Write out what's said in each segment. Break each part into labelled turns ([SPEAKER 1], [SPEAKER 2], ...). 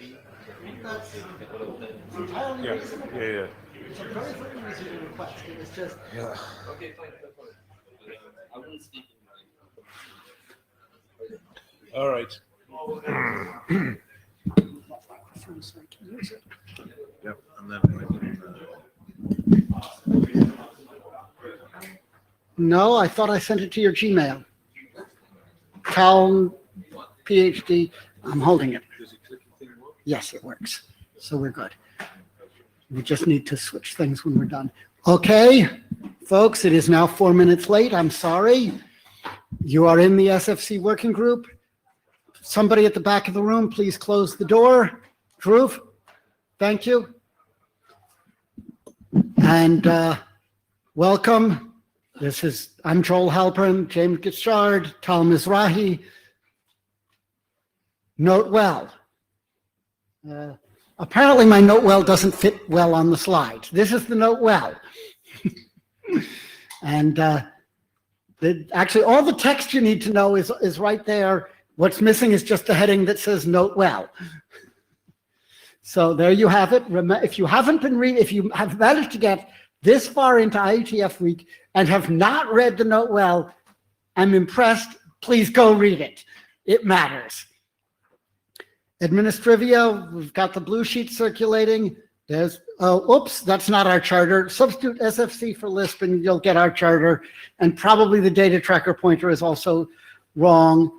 [SPEAKER 1] Yeah.
[SPEAKER 2] It's a very, very easy request. It was just.
[SPEAKER 1] Yeah.
[SPEAKER 3] Okay, fine. I wouldn't speak in
[SPEAKER 1] All right. Yep. And then
[SPEAKER 2] No, I thought I sent it to your Gmail. Cal, PhD. I'm holding it. Yes, it works. So we're good. We just need to switch things when we're done. Okay, folks, it is now 4 minutes late. I'm sorry. You are in the SFC working group. Somebody at the back of the room, please close the door. Dhruv, thank you. And welcome. I'm Joel Halpern, James Gitchard, Tal Mizrahi. Note well. Apparently my note well doesn't fit well on the slide. This is the note well. And actually all the text you need to know is right there. What's missing is just a heading that says note well. So there you have it. If you haven't been reading, if you have managed to get this far into IETF week and have not read the note well, I'm impressed. Please go read it. It matters. Administrivia, we've got the blue sheet circulating. There's, oops, that's not our charter. Substitute SFC for Lisp and you'll get our charter. And probably the data tracker pointer is also wrong.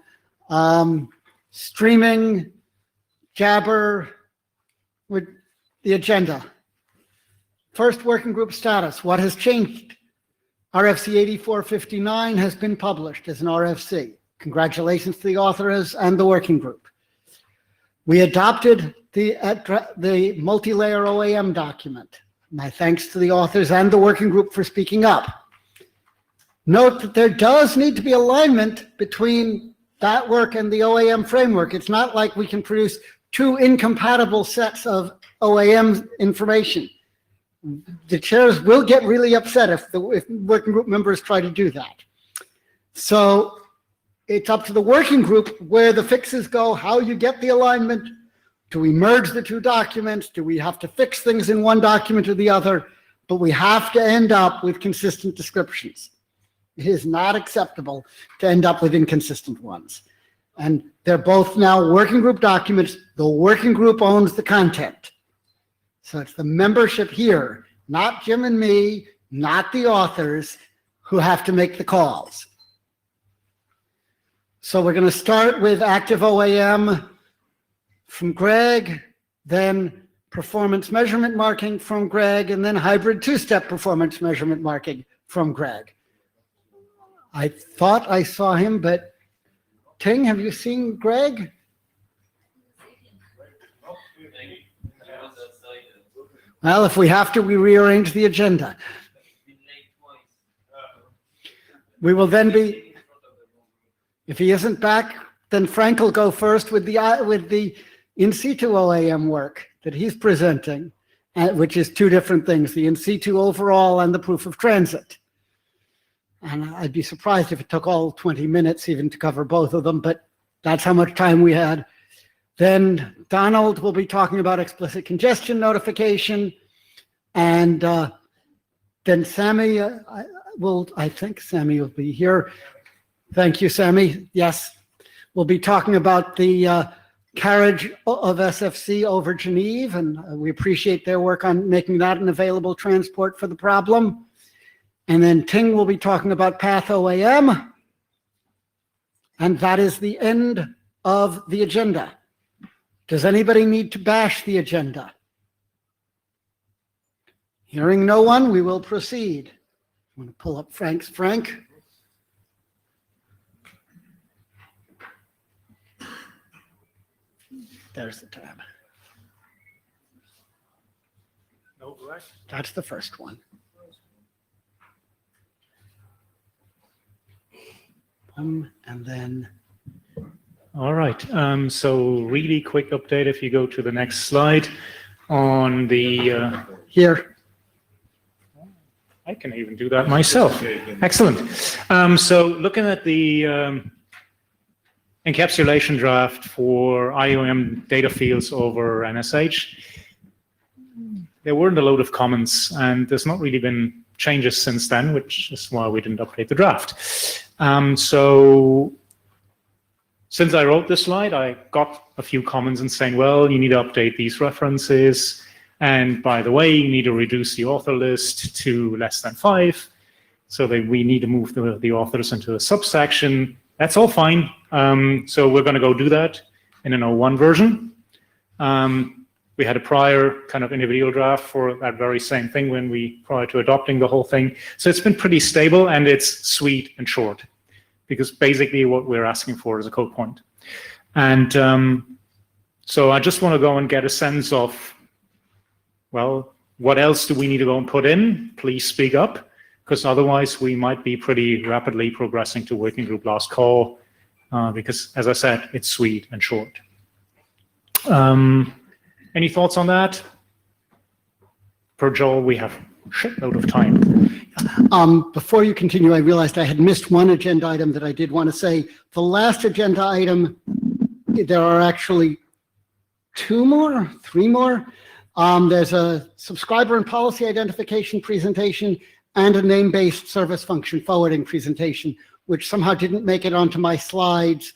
[SPEAKER 2] Streaming, Jabber, with the agenda. First working group status, what has changed? RFC 8459 has been published as an RFC. Congratulations to the authors and the working group. We adopted the multi-layer OAM document. My thanks to the authors and the working group for speaking up. Note that there does need to be alignment between that work and the OAM framework. It's not like we can produce two incompatible sets of OAM information. The chairs will get really upset if working group members try to do that. So it's up to the working group where the fixes go, how you get the alignment. Do we merge the two documents? Do we have to fix things in one document or the other? But we have to end up with consistent descriptions. It is not acceptable to end up with inconsistent ones. And they're both now working group documents. The working group owns the content. So it's the membership here, not Jim and me, not the authors, who have to make the calls. So we're going to start with active OAM from Greg, then performance measurement marking from Greg, and then hybrid two-step performance measurement marking from Greg. I thought I saw him, but Ting, have you seen Greg? Well, if we have to, we rearrange the agenda. We will then be, if he isn't back, then Frank will go first with the in situ OAM work that he's presenting, which is two different things, the in situ overall and the proof of transit. And I'd be surprised if it took all 20 minutes even to cover both of them, but that's how much time we had. Then Donald will be talking about explicit congestion notification. And then Sammy I think Sammy will be here. Thank you, Sammy. Yes, we'll be talking about the carriage of SFC over Geneva, and we appreciate their work on making that an available transport for the problem. And then Ting will be talking about Path OAM. And that is the end of the agenda. Does anybody need to bash the agenda? Hearing no one, we will proceed. I'm going to pull up Frank. There's the tab.
[SPEAKER 1] no, right?
[SPEAKER 2] That's the first one. And then.
[SPEAKER 4] All right. So really quick update if you go to the next slide on the
[SPEAKER 2] Here.
[SPEAKER 4] I can even do that myself. Excellent. So looking at the encapsulation draft for IOM data fields over NSH. There weren't a load of comments, and there's not really been changes since then, which is why we didn't update the draft. So since I wrote this slide, I got a few comments and saying, well, you need to update these references. And by the way, you need to reduce the author list to less than 5. So that we need to move the authors into a subsection. That's all fine. So we're going to go do that in an 01 version. We had a prior kind of individual draft for that very same thing prior to adopting the whole thing. So it's been pretty stable, and it's sweet and short, because basically what we're asking for is a code point. And so I just want to go and get a sense of, well, what else do we need to go and put in? Please speak up, because otherwise we might be pretty rapidly progressing to working group last call, because as I said, it's sweet and short. Any thoughts on that? Per Joel, we have a shitload of time.
[SPEAKER 2] Before you continue, I realized I had missed one agenda item that I did want to say. The last agenda item, there are actually 3 more. There's a subscriber and policy identification presentation and a name-based service function forwarding presentation, which somehow didn't make it onto my slides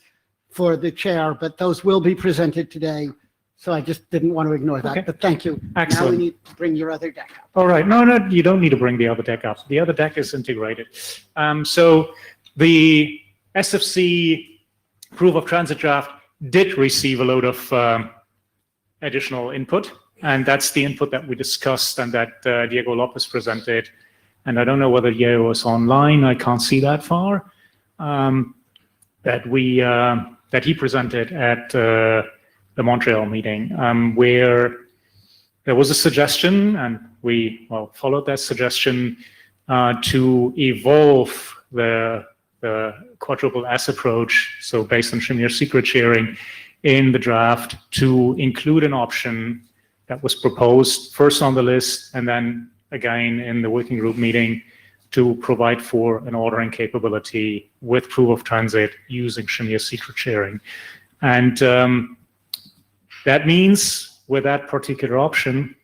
[SPEAKER 2] for the chair, but those will be presented today. So I just didn't want to ignore that, okay. But thank you.
[SPEAKER 4] Excellent.
[SPEAKER 2] Now we need to bring your other deck up.
[SPEAKER 4] All right. No, you don't need to bring the other deck up. The other deck is integrated. So the SFC proof of transit draft did receive a load of additional input, and that's the input that we discussed and that Diego Lopez presented. And I don't know whether Diego was online. I can't see that far. That he presented at the Montreal meeting, where there was a suggestion, and we followed that suggestion to evolve the quadruple S approach, so based on Shamir secret sharing, in the draft to include an option that was proposed first on the list and then again in the working group meeting to provide for an ordering capability with proof of transit using Shamir secret sharing. And that means with that particular option,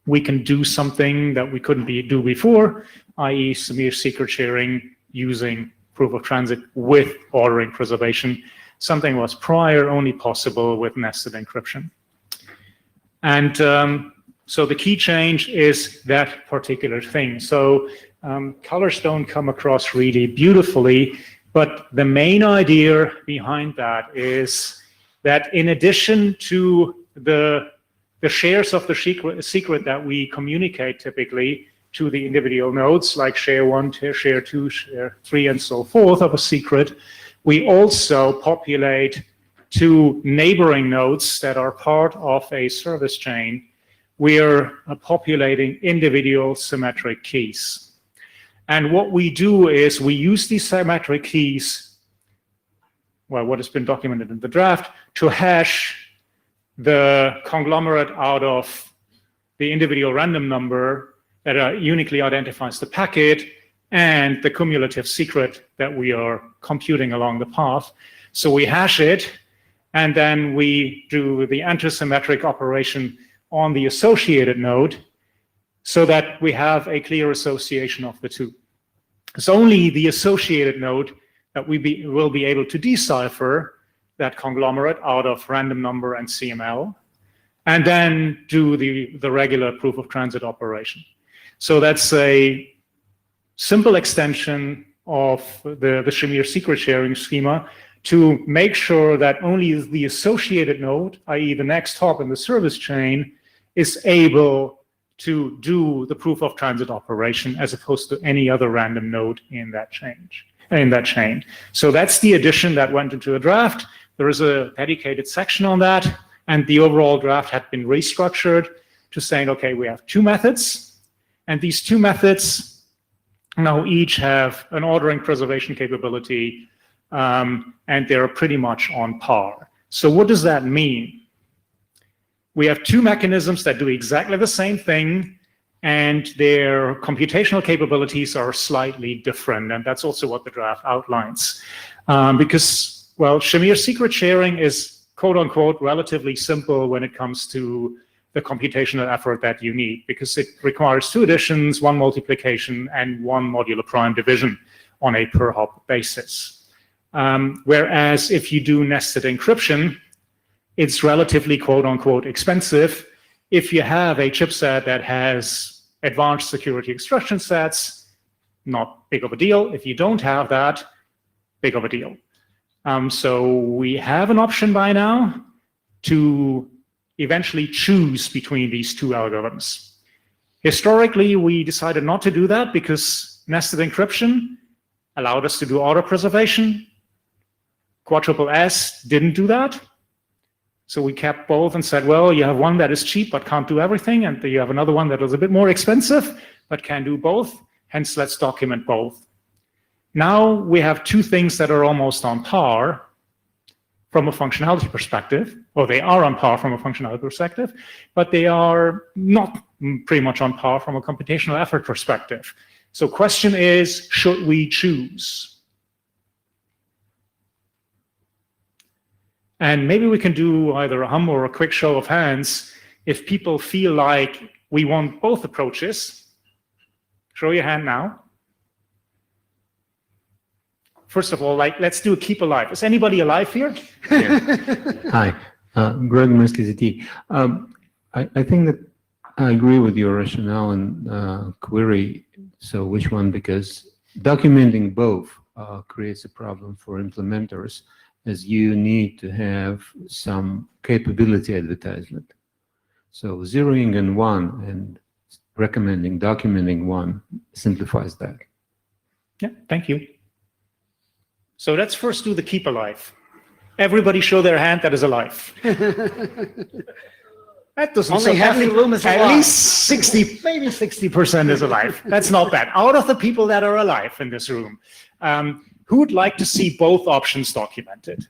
[SPEAKER 4] we can do something that we couldn't do before, i.e. Shamir secret sharing using proof of transit with ordering preservation. Something was prior only possible with nested encryption. And so the key change is that particular thing. So colors don't come across really beautifully, but the main idea behind that is that in addition to the shares of the secret that we communicate typically to the individual nodes, like share 1, share 2, share 3, and so forth of a secret, we also populate 2 neighboring nodes that are part of a service chain. We're populating individual symmetric keys. And what we do is we use these symmetric keys, well, what has been documented in the draft, to hash the conglomerate out of the individual random number that uniquely identifies the packet and the cumulative secret that we are computing along the path. So we hash it, and then we do the antisymmetric operation on the associated node so that we have a clear association of the two. It's only the associated node that we will be able to decipher that conglomerate out of random number and CML, and then do the regular proof of transit operation. So that's a simple extension of the Shamir secret sharing schema to make sure that only the associated node, i.e. the next hop in the service chain, is able to do the proof of transit operation as opposed to any other random node in that chain. So that's the addition that went into the draft. There is a dedicated section on that, and the overall draft had been restructured to saying, okay, we have 2 methods, and these 2 methods now each have an ordering preservation capability, and they're pretty much on par. So what does that mean? We have 2 mechanisms that do exactly the same thing, and their computational capabilities are slightly different, and that's also what the draft outlines. Because well, Shamir secret sharing is quote unquote relatively simple when it comes to the computational effort that you need, because it requires 2 additions, 1 multiplication, and 1 modular prime division on a per hop basis. Whereas if you do nested encryption, it's relatively quote unquote expensive. If you have a chipset that has advanced security instruction sets, not big of a deal. If you don't have that, big of a deal. So we have an option by now to eventually choose between these 2 algorithms. Historically, we decided not to do that because nested encryption allowed us to do auto preservation. QSS didn't do that. So we kept both and said, well, you have one that is cheap but can't do everything, and you have another one that is a bit more expensive but can do both. Hence, let's document both. Now we have 2 things that are almost on par from a functionality perspective, or they are on par from a functionality perspective, but they are not pretty much on par from a computational effort perspective. So question is, should we choose? And maybe we can do either a hum or a quick show of hands if people feel like we want both approaches. Show your hand now. First of all, let's do a keep alive. Is anybody alive here?
[SPEAKER 5] Yeah. Hi, Greg Merskiziti. I think that I agree with your rationale and query. So which one? Because documenting both creates a problem for implementers, as you need to have some capability advertisement. So zeroing in one and recommending documenting one simplifies that.
[SPEAKER 4] Yeah, thank you. So let's first do the keep alive. Everybody show their hand that is alive. That doesn't
[SPEAKER 2] Only half the room is
[SPEAKER 4] at
[SPEAKER 2] alive.
[SPEAKER 4] least 60, maybe 60% is alive. That's not bad. Out of the people that are alive in this room, who would like to see both options documented?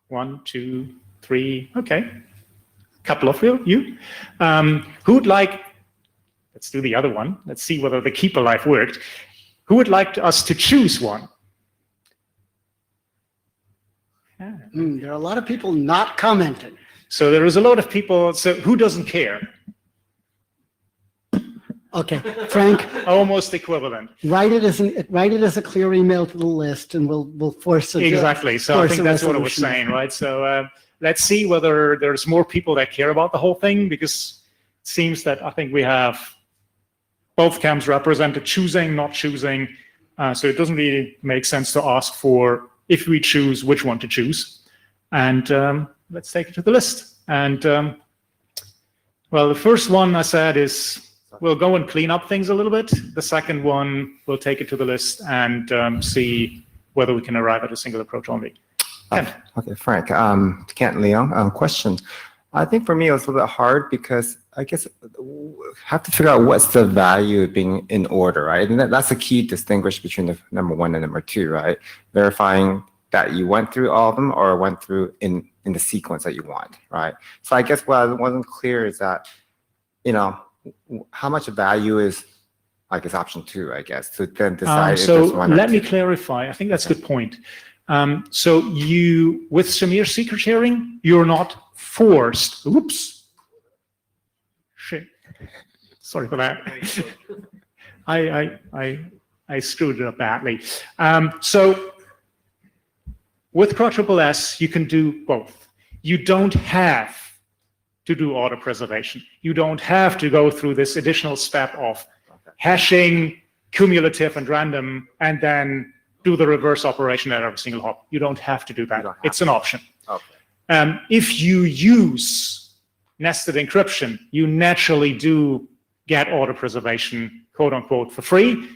[SPEAKER 4] 1, 2, 3, okay. Couple of you. Who would like, let's do the other one. Let's see whether the keep alive worked. Who would like us to choose one?
[SPEAKER 2] There are a lot of people not commenting.
[SPEAKER 4] So there is a lot of people, so who doesn't care?
[SPEAKER 2] Okay, Frank,
[SPEAKER 4] Almost equivalent.
[SPEAKER 2] write it as a clear email to the list, and we'll force it.
[SPEAKER 4] Exactly. So I think that's what I was saying, right? So let's see whether there's more people that care about the whole thing, because it seems that I think we have both camps represented, choosing, not choosing. So it doesn't really make sense to ask for, if we choose, which one to choose. And let's take it to the list. And well, the first one I said is, we'll go and clean up things a little bit. The second one, we'll take it to the list and see whether we can arrive at a single approach only. Kent.
[SPEAKER 6] Okay, Frank. Kent Leon. Question. I think for me it was a little bit hard because I guess have to figure out what's the value of being in order, right? And that's the key distinguish between the number 1 and number 2, right? Verifying that you went through all of them or went through in the sequence that you want, right? So I guess what wasn't clear is that, how much value is, I guess, option 2, I guess, to then decide if
[SPEAKER 4] so
[SPEAKER 6] it's 1 or 2.
[SPEAKER 4] let me clarify. I think that's a good point. So you, with Shamir secret sharing, you're not forced. Oops. Shit. Sorry for that. I screwed it up badly. So with QSS, you can do both. You don't have to do auto preservation. You don't have to go through this additional step of hashing, cumulative and random, and then do the reverse operation at every single hop. You don't have to do that. It's an option.
[SPEAKER 6] Okay.
[SPEAKER 4] If you use nested encryption, you naturally do get auto preservation, quote unquote, for free.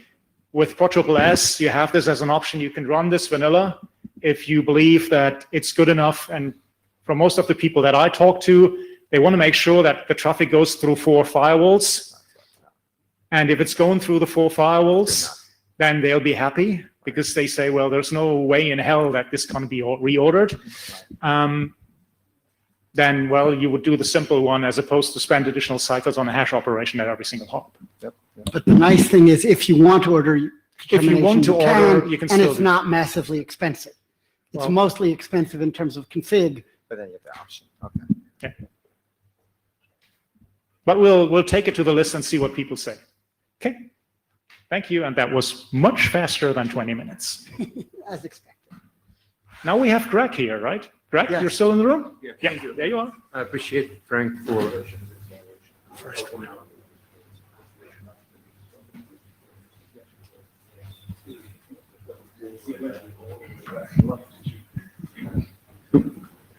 [SPEAKER 4] With QSS, you have this as an option. You can run this vanilla if you believe that it's good enough. And for most of the people that I talk to, they want to make sure that the traffic goes through 4 firewalls. And if it's going through the 4 firewalls, then they'll be happy, because they say, well, there's no way in hell that this can be reordered. Then, well, you would do the simple one as opposed to spend additional cycles on a hash operation at every single hop.
[SPEAKER 2] But the nice thing is, if you want to order
[SPEAKER 4] If you want to
[SPEAKER 2] determination,
[SPEAKER 4] order, you can
[SPEAKER 2] and
[SPEAKER 4] still
[SPEAKER 2] it's
[SPEAKER 4] do-
[SPEAKER 2] not massively expensive. It's
[SPEAKER 4] Well-
[SPEAKER 2] mostly expensive in terms of config.
[SPEAKER 6] But then you have the option. Okay.
[SPEAKER 4] But we'll take it to the list and see what people say. Okay. Thank you. And that was much faster than 20 minutes.
[SPEAKER 2] As expected.
[SPEAKER 4] Now we have Greg here, right? Greg,
[SPEAKER 2] Yes.
[SPEAKER 4] you're still in the room?
[SPEAKER 5] Yeah.
[SPEAKER 4] There you are.
[SPEAKER 5] I appreciate Frank for
[SPEAKER 4] First one.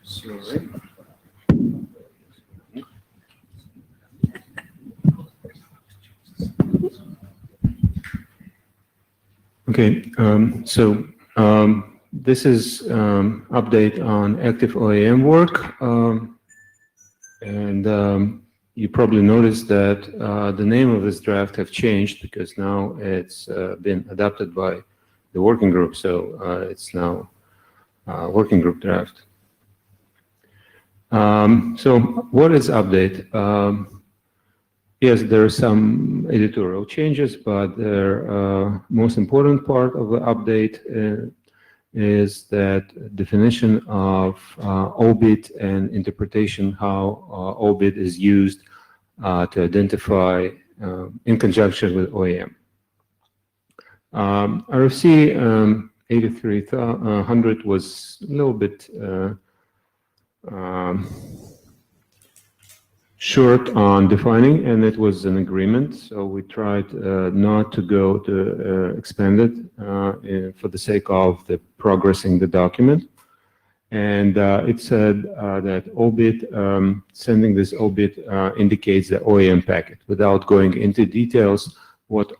[SPEAKER 5] Sorry. Okay, this is update on active OEM work. You probably noticed that the name of this draft have changed because now it's been adopted by the working group. So it's now working group draft. So what is update? Yes, there are some editorial changes, but the most important part of the update is that definition of OBIT and interpretation how OBIT is used to identify in conjunction with OEM. RFC 8300 was a little bit short on defining, and it was an agreement. So we tried not to go to expand it for the sake of the progressing the document. And it said that OBIT, sending this OBIT indicates the OEM packet without going into details what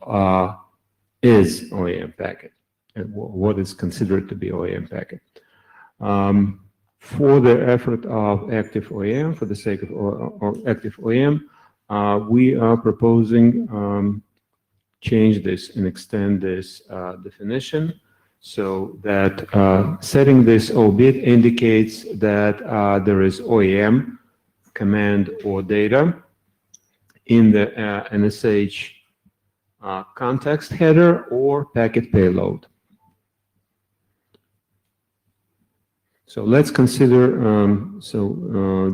[SPEAKER 5] is OEM packet and what is considered to be OEM packet. For the effort of active OEM, for the sake of active OEM, we are proposing change this and extend this definition so that setting this OBIT indicates that there is OEM command or data in the NSH context header or packet payload. So let's consider,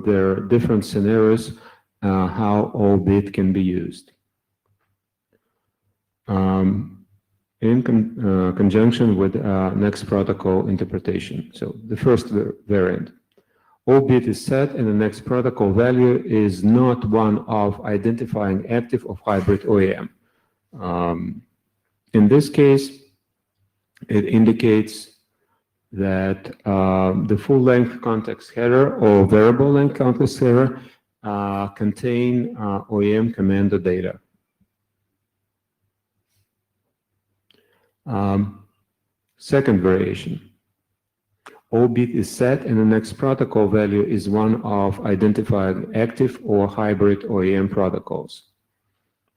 [SPEAKER 5] there are different scenarios how OBIT can be used. In conjunction with next protocol interpretation. So the first variant, OBIT is set and the next protocol value is not one of identifying active or hybrid OEM. In this case, it indicates that the full-length context header or variable-length context header contain OEM command or data. Second variation, OBIT is set and the next protocol value is one of identifying active or hybrid OEM protocols.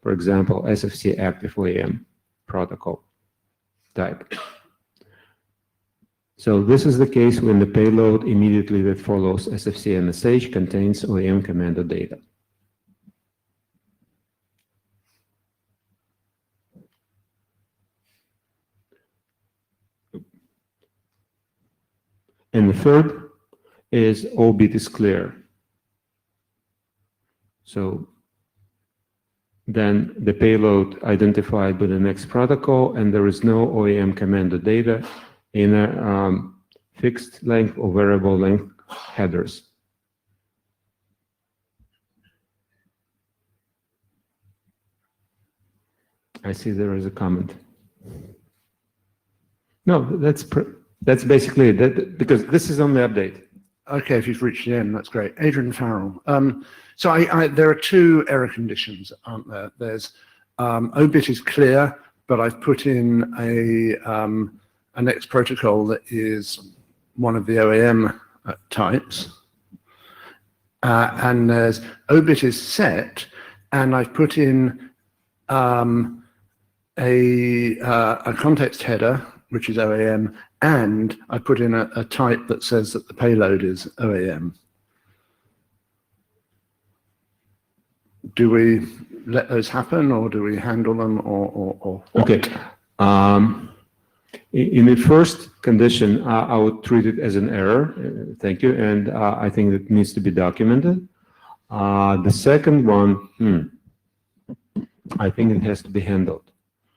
[SPEAKER 5] For example, SFC active OEM protocol type. So this is the case when the payload immediately that follows SFC NSH contains OEM command or data. And the third is OBIT is clear. So then the payload identified by the next protocol and there is no OEM command or data in a fixed length or variable length headers. I see there is a comment. No, that's basically it, because this is on the update.
[SPEAKER 7] Okay, if you've reached the end, that's great. Adrian Farrell. So there are two error conditions, aren't there? There's OBIT is clear, but I've put in a next protocol that is one of the OEM types. And there's OBIT is set, and I've put in a context header, which is OEM, and I put in a type that says that the payload is OEM. Do we let those happen, or do we handle them, or what?
[SPEAKER 5] Okay. In the first condition, I would treat it as an error. Thank you. And I think that needs to be documented. The second one, I think it has to be handled.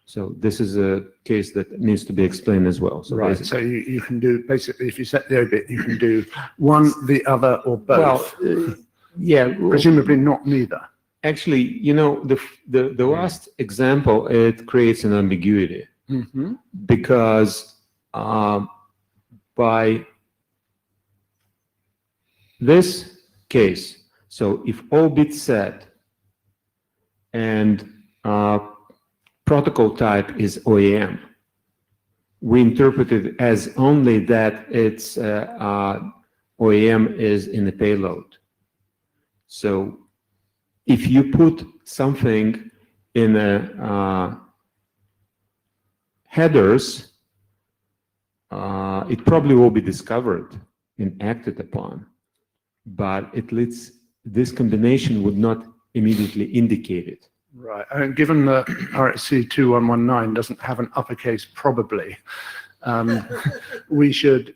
[SPEAKER 5] So this is a case that needs to be explained as well. So
[SPEAKER 7] Right, so you can do, basically, if you set the obit, you can do one, the other, or both.
[SPEAKER 5] well, yeah,
[SPEAKER 7] Presumably not neither.
[SPEAKER 5] actually, you know, the last example, it creates an ambiguity
[SPEAKER 7] Mm-hmm.
[SPEAKER 5] because by this case, so if all bits set and protocol type is OEM, we interpret it as only that it's OEM is in the payload. So if you put something in a headers, it probably will be discovered and acted upon, but it leads, this combination would not immediately indicate it.
[SPEAKER 7] Right, and given that RxC 2119 doesn't have an uppercase probably, we should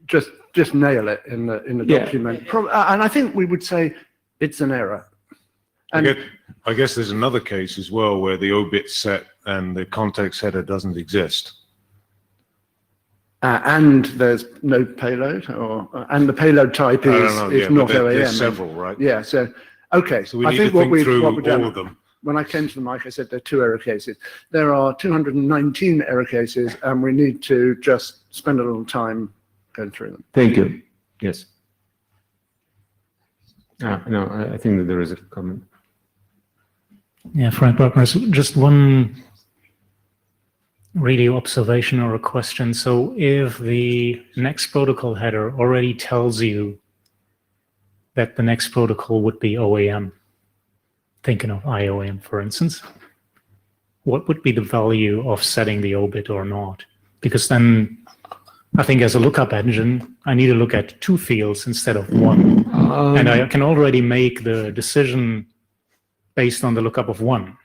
[SPEAKER 7] just nail it in the
[SPEAKER 5] Yeah.
[SPEAKER 7] document. And I think we would say it's an error. And
[SPEAKER 1] I guess there's another case as well where the obit set and the context header doesn't exist.
[SPEAKER 7] and there's no payload, or and the payload type
[SPEAKER 1] I don't know,
[SPEAKER 7] is
[SPEAKER 1] yeah,
[SPEAKER 7] not
[SPEAKER 1] but
[SPEAKER 7] OAM.
[SPEAKER 1] there's several, right?
[SPEAKER 7] Yeah, so okay.
[SPEAKER 1] So we
[SPEAKER 7] I
[SPEAKER 1] need
[SPEAKER 7] think
[SPEAKER 1] to
[SPEAKER 7] what
[SPEAKER 1] think
[SPEAKER 7] we've
[SPEAKER 1] through
[SPEAKER 7] what we've done,
[SPEAKER 1] all of them.
[SPEAKER 7] when I came to the mic, I said there are 2 error cases. There are 219 error cases, and we need to just spend a little time going through them.
[SPEAKER 5] Thank you. Yes. No, I think that there is a comment.
[SPEAKER 4] Yeah, Frank Buckner's just one radio observation or a question. So if the next protocol header already tells you that the next protocol would be OAM, thinking of IOM, for instance, what would be the value of setting the obit or not? Because then I think as a lookup engine, I need to look at 2 fields instead of 1. And I can already make the decision based on the lookup of 1.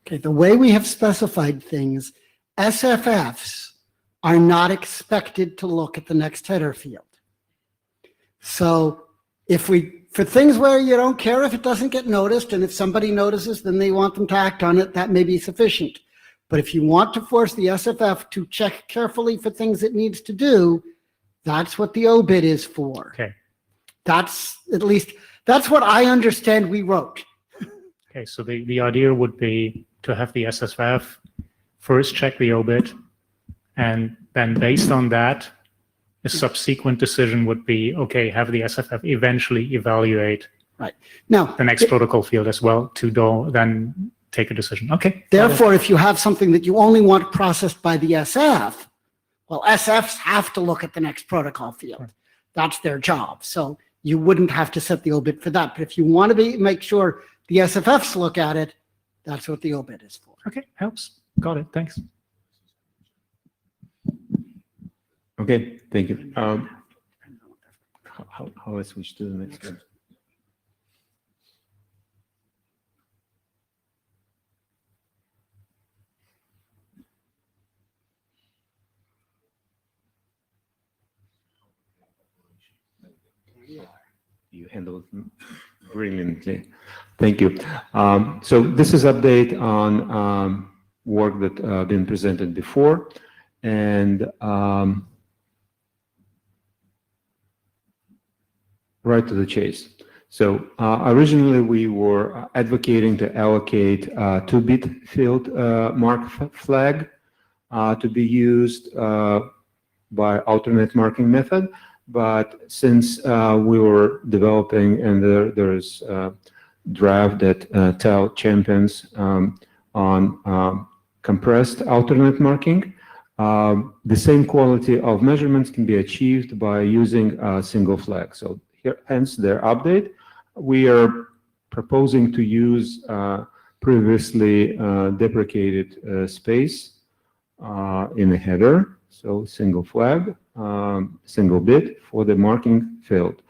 [SPEAKER 2] Okay, the way we have specified things, SFFs are not expected to look at the next header field. So if we, for things where you don't care if it doesn't get noticed, and if somebody notices, then they want them to act on it, that may be sufficient. But if you want to force the SFF to check carefully for things it needs to do, that's what the obit is for.
[SPEAKER 4] Okay.
[SPEAKER 2] That's, at least, that's what I understand we wrote.
[SPEAKER 4] Okay, so the idea would be to have the SFF first check the obit, and then based on that, a subsequent decision would be, okay, have the SFF eventually evaluate
[SPEAKER 2] Now,
[SPEAKER 4] the next protocol field as well to then take a decision. Okay.
[SPEAKER 2] therefore, if you have something that you only want processed by the SF, well, SFs have to look at the next protocol field. That's their job. So you wouldn't have to set the obit for that. But if you want to make sure the SFFs look at it, that's what the obit is for.
[SPEAKER 4] Okay, helps. Got it. Thanks.
[SPEAKER 5] Okay, thank you. How I switch to the next one? You handled it brilliantly. Thank you. So this is update on work that been presented before, and right to the chase. So originally we were advocating to allocate 2-bit field mark flag to be used by alternate marking method. But since we were developing, and there's a draft that TAL champions on compressed alternate marking, the same quality of measurements can be achieved by using a single flag. So here, hence their update. We are proposing to use previously deprecated space in the header. So single flag, single bit for the marking field.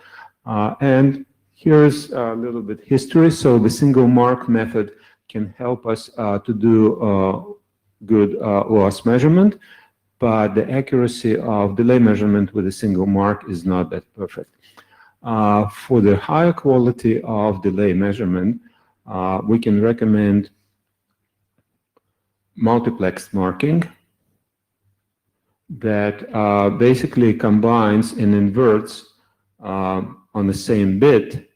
[SPEAKER 5] And here's a little bit history. So the single mark method can help us to do good loss measurement, but the accuracy of delay measurement with a single mark is not that perfect. For the higher quality of delay measurement, we can recommend multiplex marking that basically combines and inverts on the same bit.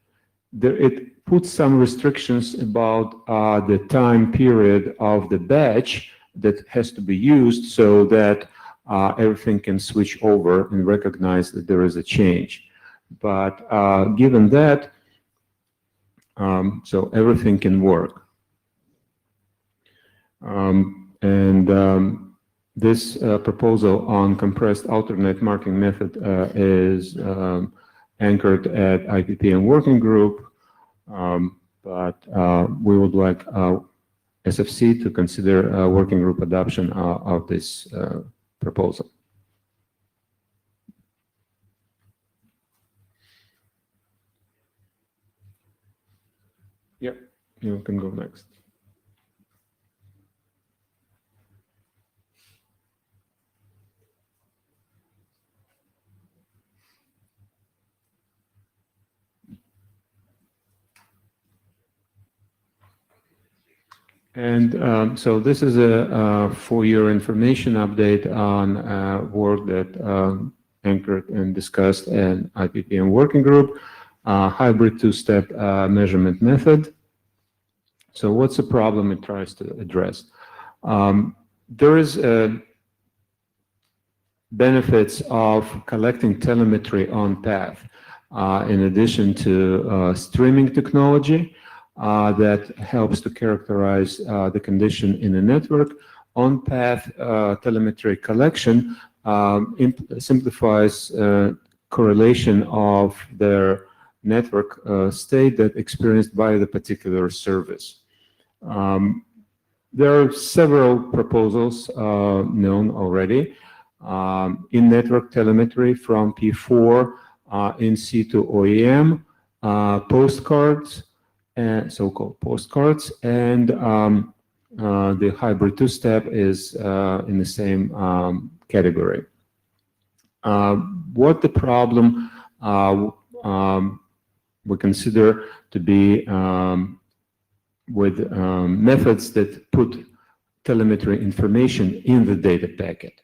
[SPEAKER 5] It puts some restrictions about the time period of the batch that has to be used so that everything can switch over and recognize that there is a change. But given that, so everything can work. This proposal on compressed alternate marking method is anchored at IPPM working group, but we would like SFC to consider working group adoption of this proposal. Yep, you can go next. And so this is for your information update on work that anchored and discussed in IPPM working group, hybrid two-step measurement method. So what's the problem it tries to address? There is benefits of collecting telemetry on path in addition to streaming technology. That helps to characterize the condition in a network. On-path telemetry collection simplifies correlation of their network state that experienced by the particular service. There are several proposals known already. In-network telemetry from P4, in situ OEM, postcards, and so-called postcards, and the hybrid two-step is in the same category. What the problem we consider to be with methods that put telemetry information in the data packet.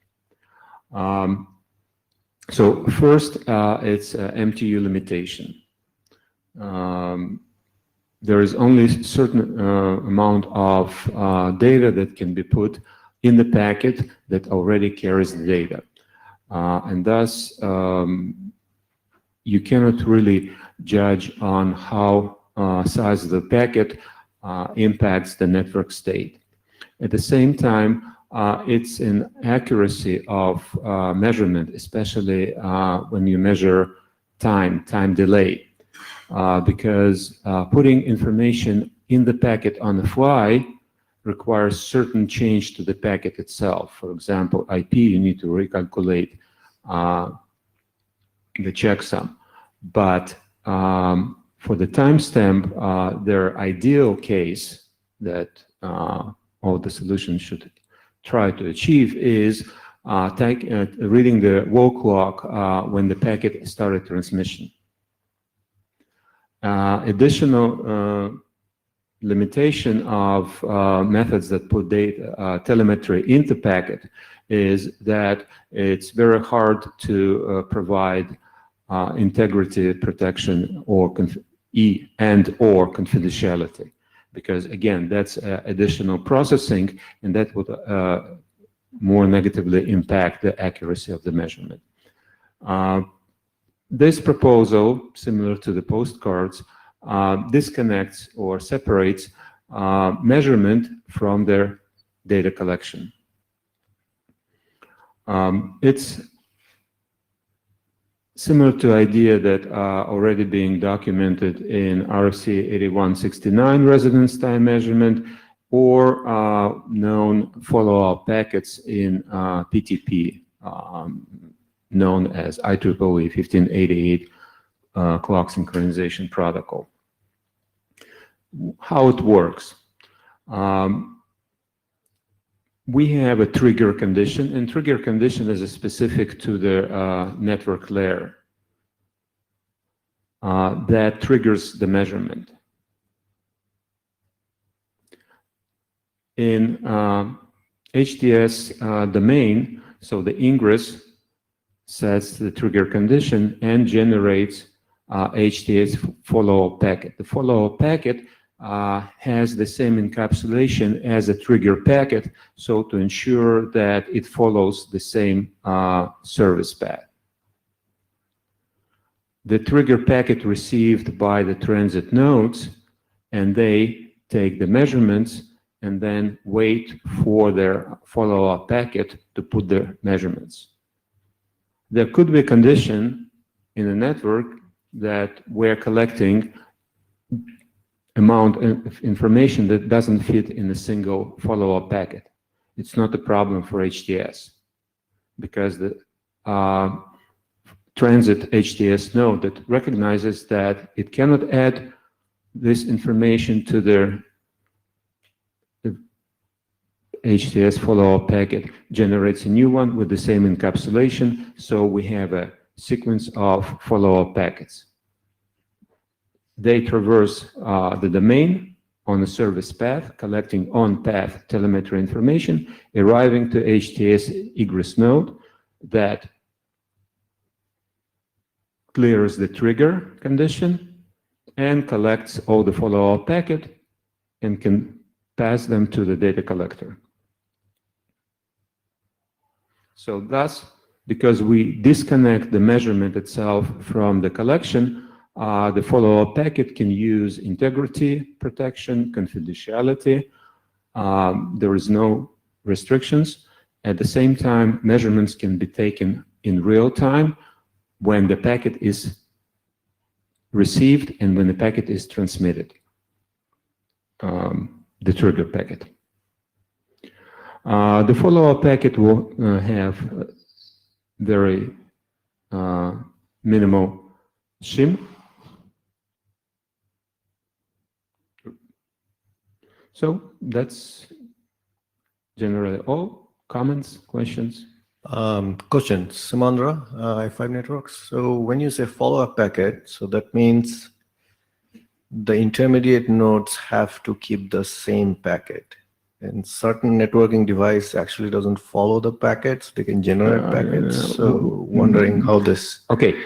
[SPEAKER 5] So first, it's MTU limitation. There is only a certain amount of data that can be put in the packet that already carries the data. And thus, you cannot really judge on how size of the packet impacts the network state. At the same time, it's an accuracy of measurement, especially when you measure time delay. Because putting information in the packet on the fly requires certain change to the packet itself. For example, IP, you need to recalculate the checksum. But for the timestamp, their ideal case that all the solutions should try to achieve is reading the wall clock when the packet started transmission. Additional limitation of methods that put data telemetry into packet is that it's very hard to provide integrity protection or or confidentiality, because again, that's additional processing, and that would more negatively impact the accuracy of the measurement. This proposal, similar to the postcards, disconnects or separates measurement from their data collection. It's similar to idea that already being documented in RFC 8169 residence time measurement, or known follow-up packets in PTP, known as IEEE 1588 clock synchronization protocol. How it works. we have a trigger condition, and trigger condition is specific to the network layer that triggers the measurement. In HTS domain, so the ingress sets the trigger condition and generates HTS follow-up packet. The follow-up packet has the same encapsulation as a trigger packet, so to ensure that it follows the same service path. The trigger packet received by the transit nodes, and they take the measurements and then wait for their follow-up packet to put their measurements. There could be a condition in a network that we're collecting amount of information that doesn't fit in a single follow-up packet. It's not a problem for HTS because the transit HTS node that recognizes that it cannot add this information to their HTS follow-up packet, generates a new one with the same encapsulation, so we have a sequence of follow-up packets. They traverse the domain on a service path, collecting on-path telemetry information, arriving to HTS egress node that clears the trigger condition and collects all the follow-up packet and can pass them to the data collector. So thus, because we disconnect the measurement itself from the collection, the follow-up packet can use integrity protection, confidentiality. There is no restrictions. At the same time, measurements can be taken in real time when the packet is received and when the packet is transmitted, the trigger packet. The follow-up packet will have very minimal shim. So that's generally all. Comments, questions?
[SPEAKER 8] Question, Simandra, I5 Networks. So when you say follow-up packet, so that means the intermediate nodes have to keep the same packet. And certain networking device actually doesn't follow the packets. They can generate packets. So wondering how this...
[SPEAKER 5] Okay.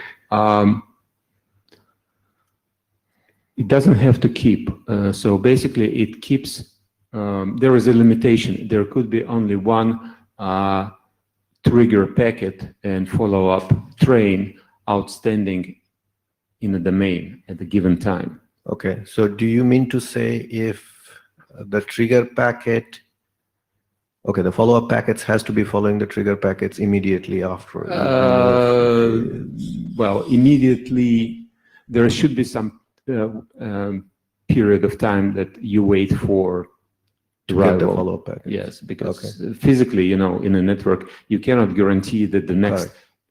[SPEAKER 5] It doesn't have to keep. So basically it keeps, there is a limitation. There could be only one trigger packet and follow-up train outstanding in a domain at a given time.
[SPEAKER 8] Okay. So do you mean to say if the trigger packet, okay, the follow-up packets has to be following the trigger packets immediately after?
[SPEAKER 5] Well, immediately, there should be some period of time that you wait for
[SPEAKER 8] to get the follow-up packet.
[SPEAKER 5] Yes, because physically, you know, in a network, you cannot guarantee that the next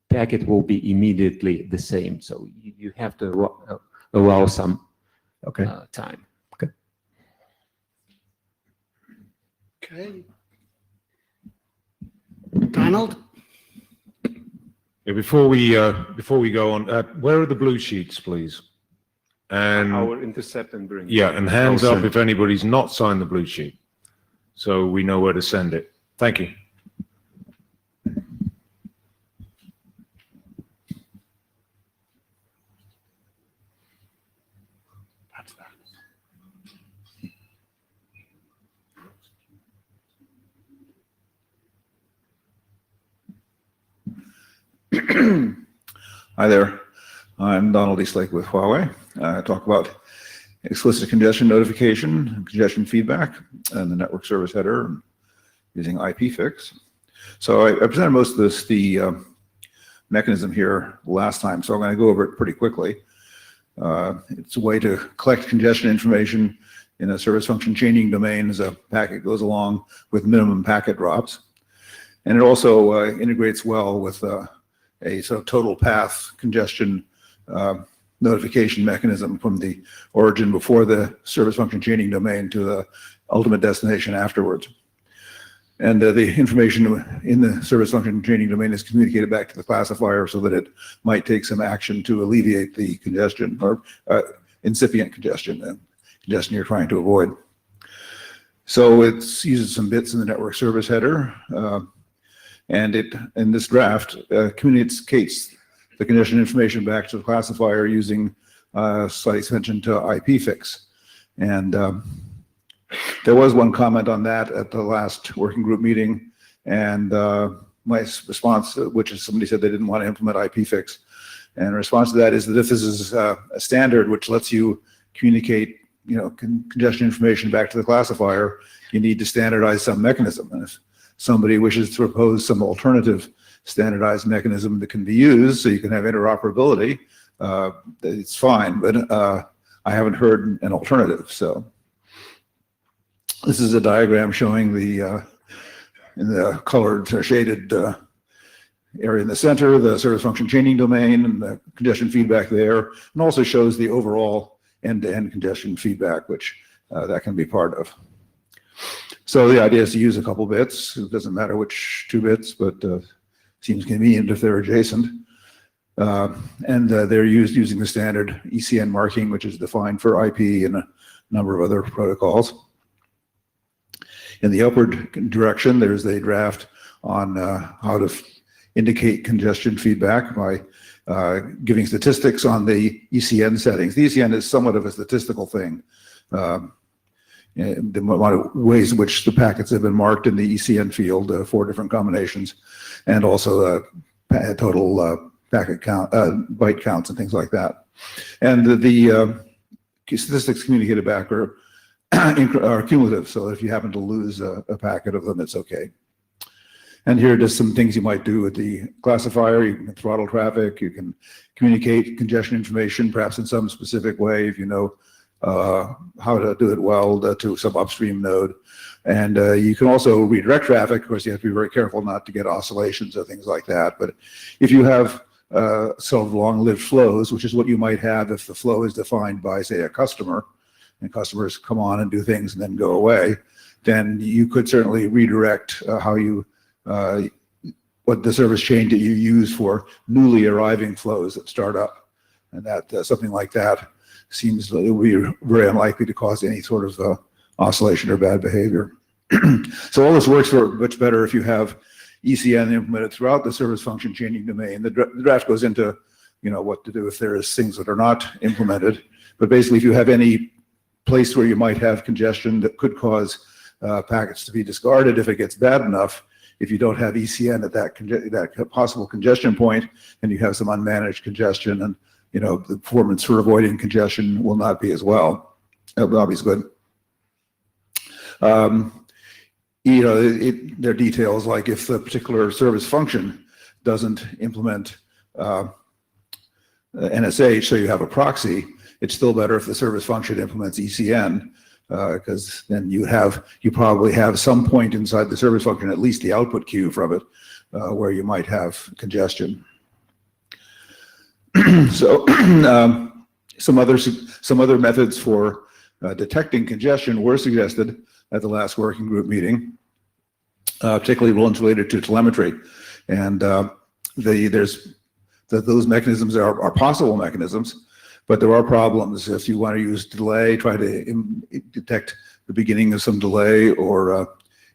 [SPEAKER 5] packet will be immediately the same. So you have to allow some time.
[SPEAKER 2] Okay. Donald?
[SPEAKER 1] Yeah, before we go on, where are the blue sheets, please? And
[SPEAKER 5] Our intercept and bring.
[SPEAKER 1] yeah, and hands up if anybody's not signed the blue sheet, so we know where to send it. Thank you.
[SPEAKER 9] Hi there, I'm Donald Eastlake with Huawei. I talk about explicit congestion notification, congestion feedback, and the network service header using IPFix. So I presented most of the mechanism here last time, so I'm going to go over it pretty quickly. It's a way to collect congestion information in a service function chaining domain as a packet goes along with minimum packet drops. And it also integrates well with a sort of total path congestion notification mechanism from the origin before the service function chaining domain to the ultimate destination afterwards. And the information in the service function chaining domain is communicated back to the classifier so that it might take some action to alleviate the congestion or incipient congestion, congestion you're trying to avoid. So it uses some bits in the network service header, and it, in this draft, communicates the congestion information back to the classifier using slight extension to IPFix. And there was one comment on that at the last working group meeting, and my response, which is somebody said they didn't want to implement IPFix, and the response to that is that if this is a standard which lets you communicate, congestion information back to the classifier, you need to standardize some mechanism. And if somebody wishes to propose some alternative standardized mechanism that can be used so you can have interoperability, it's fine, but I haven't heard an alternative. So this is a diagram showing the in the colored or shaded area in the center, the service function chaining domain and the congestion feedback there, and also shows the overall end-to-end congestion feedback, which that can be part of. So the idea is to use a couple bits. It doesn't matter which 2 bits, but seems convenient if they're adjacent. And they're using the standard ECN marking, which is defined for IP and a number of other protocols. In the upward direction, there's a draft on how to indicate congestion feedback by giving statistics on the ECN settings. The ECN is somewhat of a statistical thing. The amount of ways in which the packets have been marked in the ECN field, 4 different combinations, and also total packet count, byte counts and things like that. And the statistics communicated back are cumulative, so if you happen to lose a packet of them, it's okay. And here are just some things you might do with the classifier. You can throttle traffic, you can communicate congestion information, perhaps in some specific way if you know how to do it well to some upstream node. And you can also redirect traffic. Of course, you have to be very careful not to get oscillations or things like that. But if you have sort of long-lived flows, which is what you might have if the flow is defined by, say, a customer, and customers come on and do things and then go away, then you could certainly redirect how you, what the service chain that you use for newly arriving flows that start up. And that something like that seems it would be very unlikely to cause any sort of oscillation or bad behavior. So all this works much better if you have ECN implemented throughout the service function chaining domain. The draft goes into, what to do if there is things that are not implemented. But basically, if you have any place where you might have congestion that could cause packets to be discarded if it gets bad enough, if you don't have ECN at that possible congestion point, and you have some unmanaged congestion, and the performance for avoiding congestion will not be as well. It will not be as good. There are details like if the particular service function doesn't implement NSH, so you have a proxy, it's still better if the service function implements ECN, because then you probably have some point inside the service function, at least the output queue from it, where you might have congestion. So some other methods for detecting congestion were suggested at the last working group meeting, particularly ones related to telemetry. And those mechanisms are possible mechanisms, but there are problems. If you want to use delay, try to detect the beginning of some delay or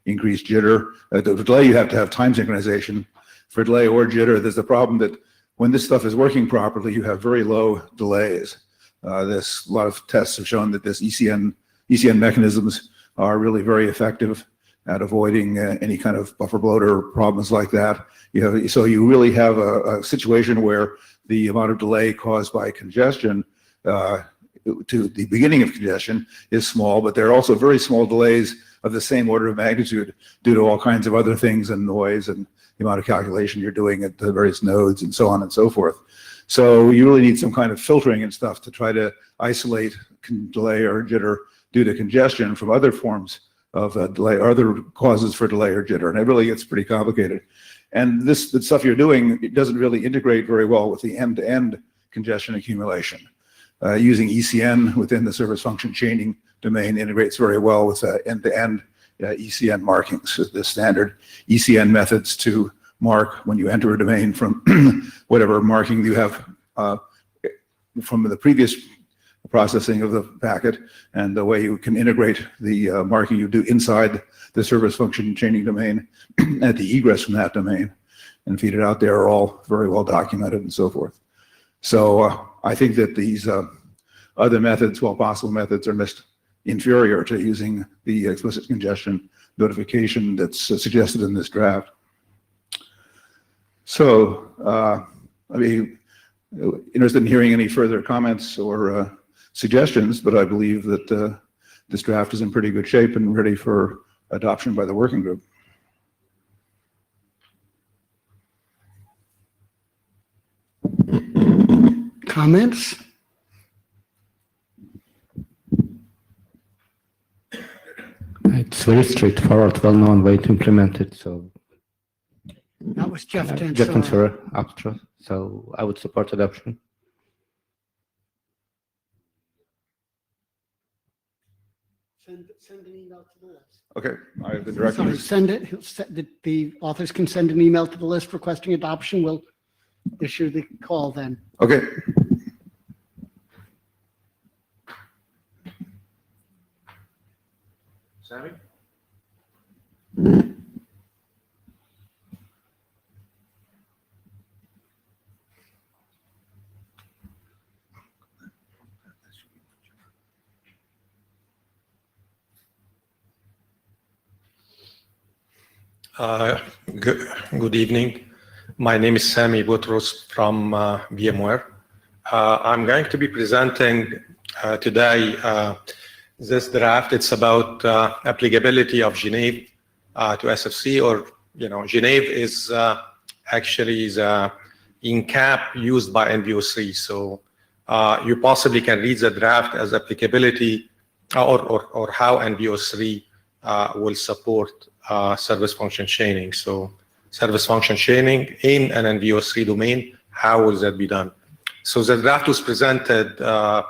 [SPEAKER 9] increase jitter. The delay, you have to have time synchronization. For delay or jitter, there's the problem that when this stuff is working properly, you have very low delays. There's a lot of tests have shown that this ECN mechanisms are really very effective at avoiding any kind of buffer bloater problems like that. So you really have a situation where the amount of delay caused by congestion to the beginning of congestion is small, but there are also very small delays of the same order of magnitude due to all kinds of other things and noise and the amount of calculation you're doing at the various nodes and so on and so forth. So you really need some kind of filtering and stuff to try to isolate delay or jitter due to congestion from other forms of delay or other causes for delay or jitter. And it really gets pretty complicated. And the stuff you're doing, it doesn't really integrate very well with the end-to-end congestion accumulation. Using ECN within the service function chaining domain integrates very well with end-to-end ECN markings, the standard ECN methods to mark when you enter a domain from whatever marking you have from the previous processing of the packet, and the way you can integrate the marking you do inside the service function chaining domain at the egress from that domain and feed it out there are all very well documented and so forth. So I think that these other methods, well, possible methods, are inferior to using the explicit congestion notification that's suggested in this draft. So I'd be interested in hearing any further comments or suggestions, but I believe that this draft is in pretty good shape and ready for adoption by the working group.
[SPEAKER 2] Comments?
[SPEAKER 5] It's very straightforward, well-known way to implement it. So
[SPEAKER 2] That was Jeff
[SPEAKER 5] Jeff
[SPEAKER 2] Tensor.
[SPEAKER 5] Tensor, Aptra. So I would support adoption.
[SPEAKER 2] Send an email to the list.
[SPEAKER 9] Okay, I have the director.
[SPEAKER 2] Sorry, send it. The authors can send an email to the list requesting adoption. We'll issue the call then.
[SPEAKER 9] Okay.
[SPEAKER 1] Sammy?
[SPEAKER 10] Good evening. My name is Sami Boutros from VMware. I'm going to be presenting today this draft. It's about applicability of Genève to SFC, or Genève is actually the in-cap used by NVO3. So you possibly can read the draft as applicability or how NVO3 will support service function chaining. So service function chaining in an NVO3 domain, how will that be done? So the draft was presented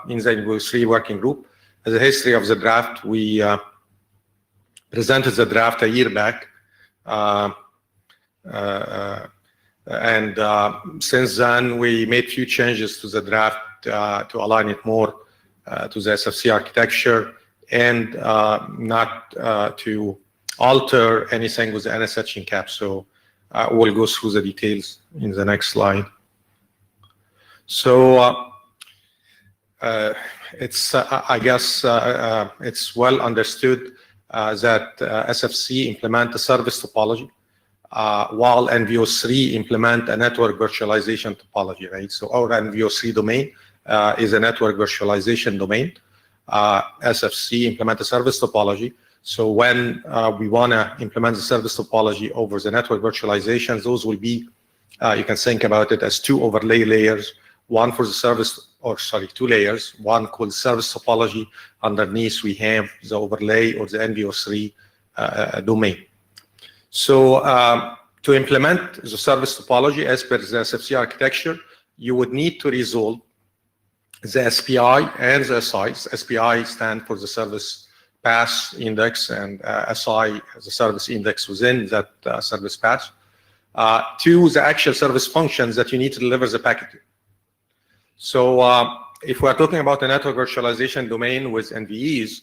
[SPEAKER 10] in the NVO3 working group. As a history of the draft, we presented the draft a year back. And since then, we made few changes to the draft to align it more to the SFC architecture and not to alter anything with the NSH in cap. So we'll go through the details in the next slide. So it's, I guess, it's well understood that SFC implement a service topology, while NVO3 implement a network virtualization topology, right? So our NVO3 domain is a network virtualization domain. SFC implement a service topology. So when we want to implement the service topology over the network virtualization, those will be, you can think about it as two overlay layers, one for the service, or sorry, two layers, one called service topology. Underneath, we have the overlay or the NVO3 domain. So to implement the service topology as per the SFC architecture, you would need to resolve the SPI and the SIs. SPI stand for the service path index, and SI as a service index within that service path, to the actual service functions that you need to deliver the packet to. So if we're talking about a network virtualization domain with NVEs,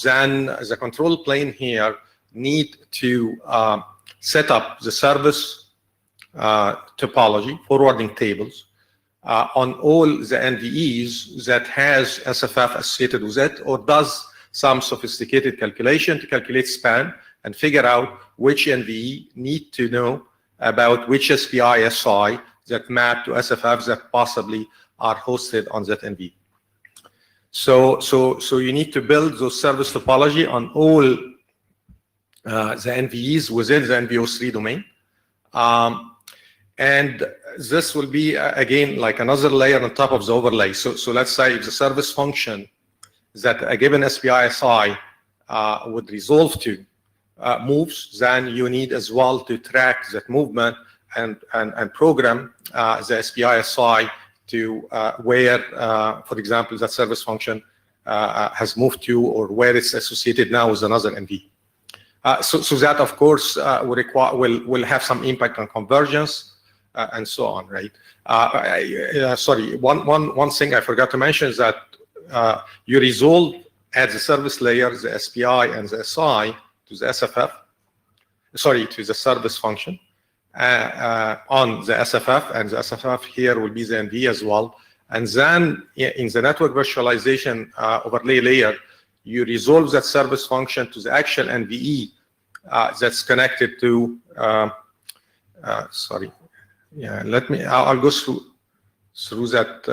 [SPEAKER 10] then the control plane here need to set up the service topology, forwarding tables, on all the NVEs that has SFF associated with it, or does some sophisticated calculation to calculate span and figure out which NVE need to know about which SPI SI that map to SFFs that possibly are hosted on that NVE. So you need to build those service topology on all the NVEs within the NVO3 domain. And this will be, again, like another layer on top of the overlay. So let's say if the service function that a given SPI SI would resolve to moves, then you need as well to track that movement and program the SPI SI to where, for example, that service function has moved to, or where it's associated now with another NV. So that, of course, will have some impact on convergence and so on, right? Sorry, one thing I forgot to mention is that you resolve at the service layer the SPI and the SI to the SFF, sorry, to the service function on the SFF, and the SFF here will be the NVE as well. And then in the network virtualization overlay layer, you resolve that service function to the actual NVE that's connected to, sorry, yeah, I'll go through that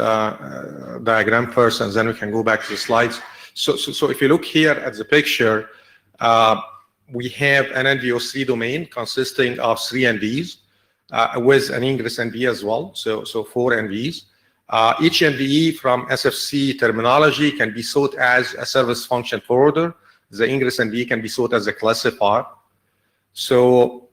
[SPEAKER 10] diagram first, and then we can go back to the slides. So if you look here at the picture, we have an NVO3 domain consisting of 3 NVs with an ingress NV as well, so 4 NVs. Each NVE from SFC terminology can be thought as a service function forwarder. The ingress NV can be thought as a classifier. So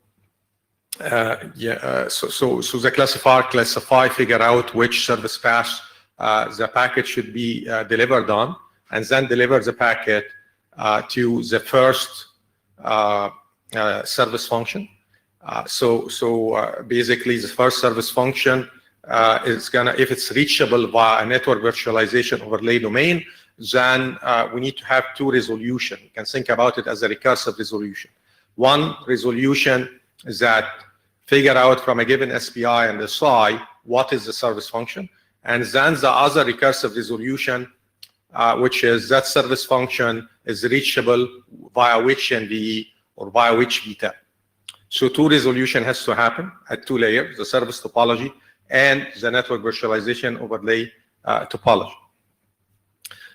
[SPEAKER 10] so the classify, figure out which service path the packet should be delivered on, and then deliver the packet to the first service function. So basically, the first service function is gonna, if it's reachable via a network virtualization overlay domain, then we need to have 2 resolution. You can think about it as a recursive resolution. One resolution is that figure out from a given SPI and SI what is the service function, and then the other recursive resolution, which is that service function is reachable via which NVE or via which VTEP. So 2 resolution has to happen at 2 layers, the service topology and the network virtualization overlay topology.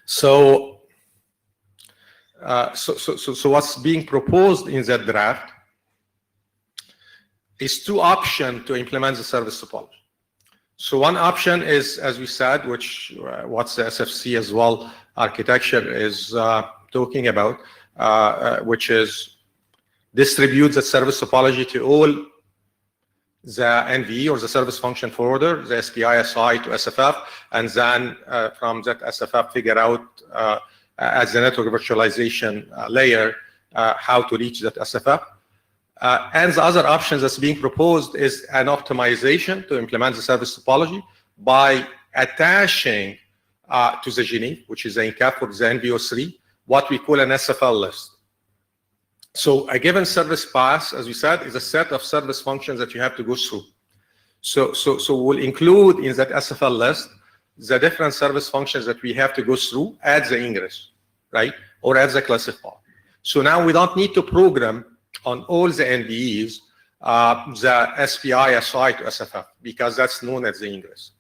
[SPEAKER 10] So what's being proposed in that draft is 2 options to implement the service topology. So one option is, as we said, which what's the SFC as well architecture is talking about, which is distribute the service topology to all the NVE or the service function forwarder, the SPI, SI to SFF, and then from that SFF figure out as the network virtualization layer how to reach that SFF. And the other option that's being proposed is an optimization to implement the service topology by attaching to the Genève, which is the encap for the NVO3, what we call an SFL list. So a given service path, as we said, is a set of service functions that you have to go through. So we'll include in that SFL list the different service functions that we have to go through at the ingress, right? Or at the classifier. So now we don't need to program on all the NVEs the SPI, SI to SFF, because that's known as the ingress.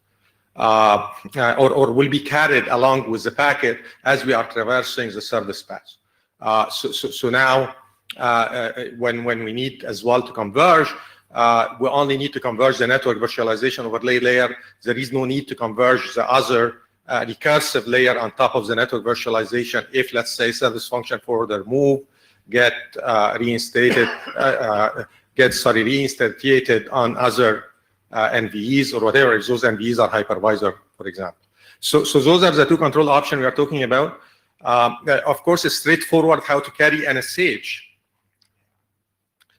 [SPEAKER 10] Or will be carried along with the packet as we are traversing the service path. So now, when we need as well to converge, we only need to converge the network virtualization overlay layer. There is no need to converge the other recursive layer on top of the network virtualization if, let's say, service function forwarder move, get reinstated on other NVEs or whatever, if those NVEs are hypervisor, for example. So those are the 2 control options we are talking about. Of course, it's straightforward how to carry NSH.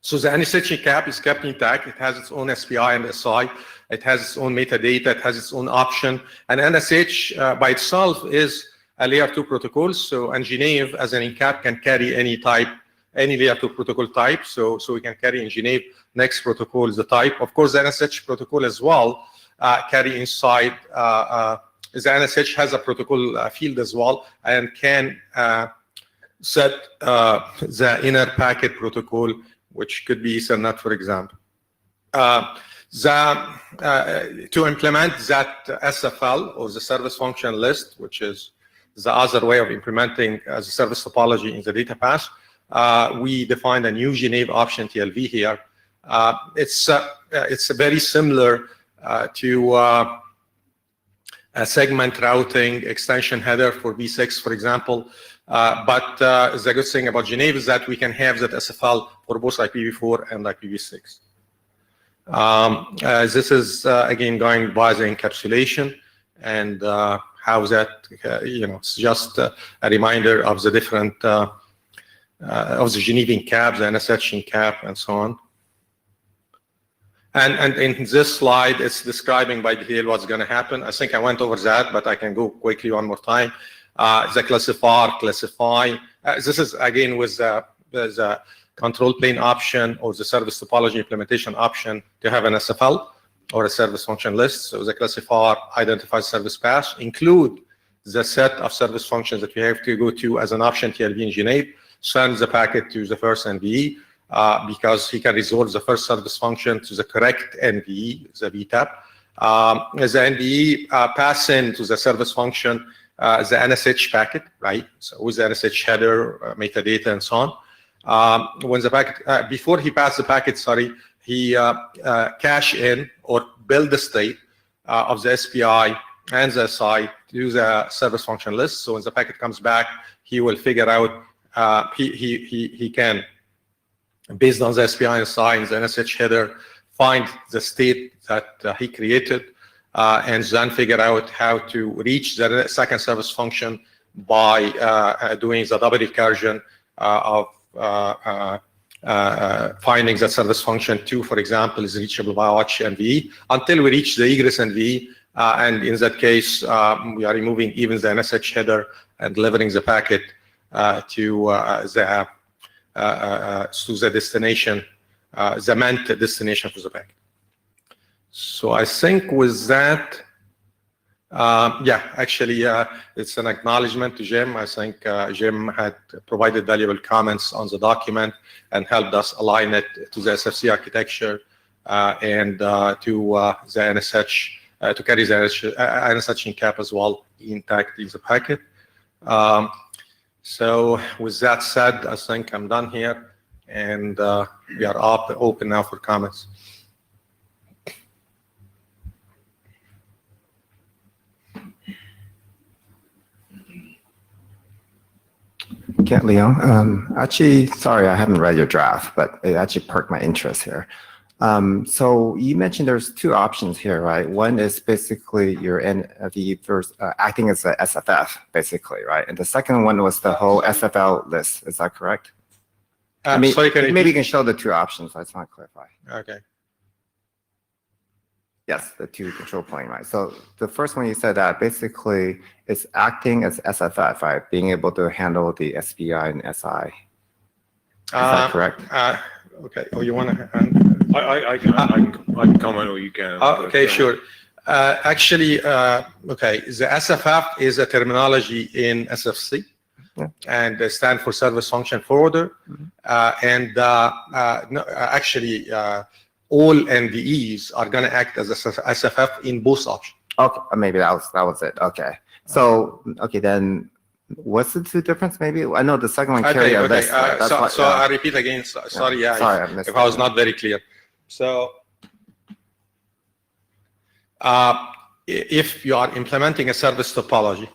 [SPEAKER 10] So the NSH cap is kept intact. It has its own SPI and SI. It has its own metadata. It has its own option. And NSH by itself is a layer 2 protocol. So and Genève as an encap can carry any type, any layer 2 protocol type. So we can carry in Genève next protocol is the type. Of course, the NSH protocol as well carry inside. The NSH has a protocol field as well and can set the inner packet protocol, which could be Ethernet, for example. To implement that SFL or the service function list, which is the other way of implementing the service topology in the data path, we defined a new Genève option TLV here. It's very similar to a segment routing extension header for V6, for example. But the good thing about Genève is that we can have that SFL for both IPv4 and IPv6. This is, again, going by the encapsulation and how that, it's just a reminder of the different of the Genevan cap, the NSH cap, and so on. And in this slide, it's describing by detail what's going to happen. I think I went over that, but I can go quickly one more time. The classify. This is again with the control plane option or the service topology implementation option to have an SFL or a service function list. So the classifier identifies service path, include the set of service functions that we have to go to as an option TLV in Geneva, send the packet to the first NVE, because he can resolve the first service function to the correct NVE, the VTAP. As the NVE pass in to the service function the NSH packet, right? So with the NSH header, metadata, and so on. When the packet, before he passed the packet, sorry, he cache in or build the state of the SPI and the SI to the service function list. So when the packet comes back, he will figure out, he can, based on the SPI and SI and the NSH header, find the state that he created, and then figure out how to reach the second service function by doing the double recursion of finding that service function 2, for example, is reachable by watch NVE until we reach the egress NVE. And in that case, we are removing even the NSH header and delivering the packet to the destination, the meant destination for the packet. So I think with that, yeah, actually, it's an acknowledgement to Jim. I think Jim had provided valuable comments on the document and helped us align it to the SFC architecture and to the NSH, to carry the NSH in cap as well intact in the packet. So with that said, I think I'm done here, and we are open now for comments.
[SPEAKER 6] Kent Leon, actually, sorry, I haven't read your draft, but it actually perked my interest here. So you mentioned there's two options here, right? One is basically your NVE first acting as a SFF, basically, right? And the second one was the whole SFL list. Is that correct? I mean,
[SPEAKER 10] sorry,
[SPEAKER 6] maybe you can show the two options. I just want to clarify.
[SPEAKER 10] Okay.
[SPEAKER 6] Yes, the two control plane, right? So the first one you said that basically it's acting as SFF, right? Being able to handle the SPI and SI. Is that correct?
[SPEAKER 10] Okay. Oh, you want to?
[SPEAKER 1] I can comment, or you can.
[SPEAKER 10] Okay, sure. Actually, okay, the SFF is a terminology in SFC, and they stand for Service Function Forwarder. And no, actually, all NVEs are going to act as a SFF in both options.
[SPEAKER 6] Okay, maybe that was it. Okay. So, okay, then what's the two difference? Maybe I know the second one carried a list.
[SPEAKER 10] So I repeat again. Sorry, if I was not very clear. So, if you are implementing a service topology,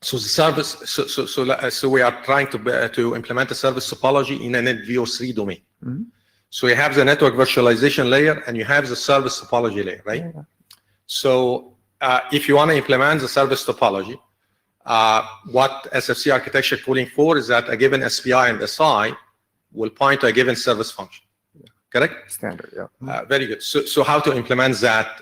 [SPEAKER 10] so the service, so we are trying to implement a service topology in an NVO3 domain. So you have the network virtualization layer and you have the service topology layer, right? Yeah. So if you want to implement the service topology, what SFC architecture calling for is that a given SPI and SI will point to a given service function. Correct?
[SPEAKER 6] Standard, yeah.
[SPEAKER 10] Very good. So how to implement that,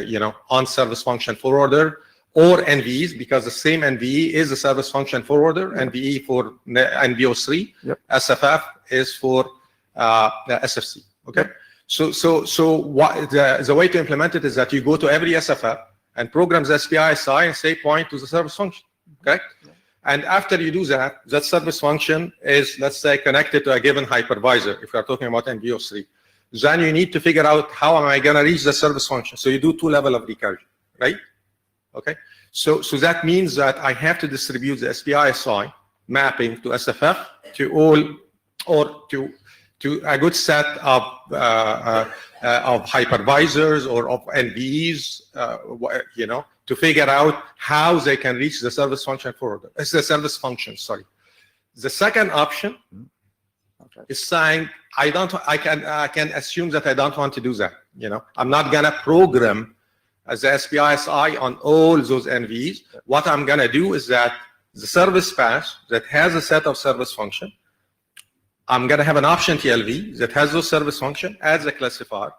[SPEAKER 10] you know, on service function forwarder or NVEs, because the same NVE is a service function forwarder, NVE for NVO3, SFF is for SFC. Okay. So what the way to implement it is that you go to every SFF and program the SPI SI and say point to the service function. Okay. And after you do that, that service function is, let's say, connected to a given hypervisor, if we are talking about NVO3. Then you need to figure out how am I going to reach the service function. So you do two levels of recursion, right? Okay. So that means that I have to distribute the SPI SI mapping to SFF to all, or to a good set of hypervisors or of NVEs, you know, to figure out how they can reach the service function forwarder. It's the service function, sorry. The second option is saying I can assume that I don't want to do that. You know, I'm not gonna program as the SPI SI on all those NVEs. What I'm gonna do is that the service path that has a set of service function. I'm going to have an option TLV that has those service function as a classifier.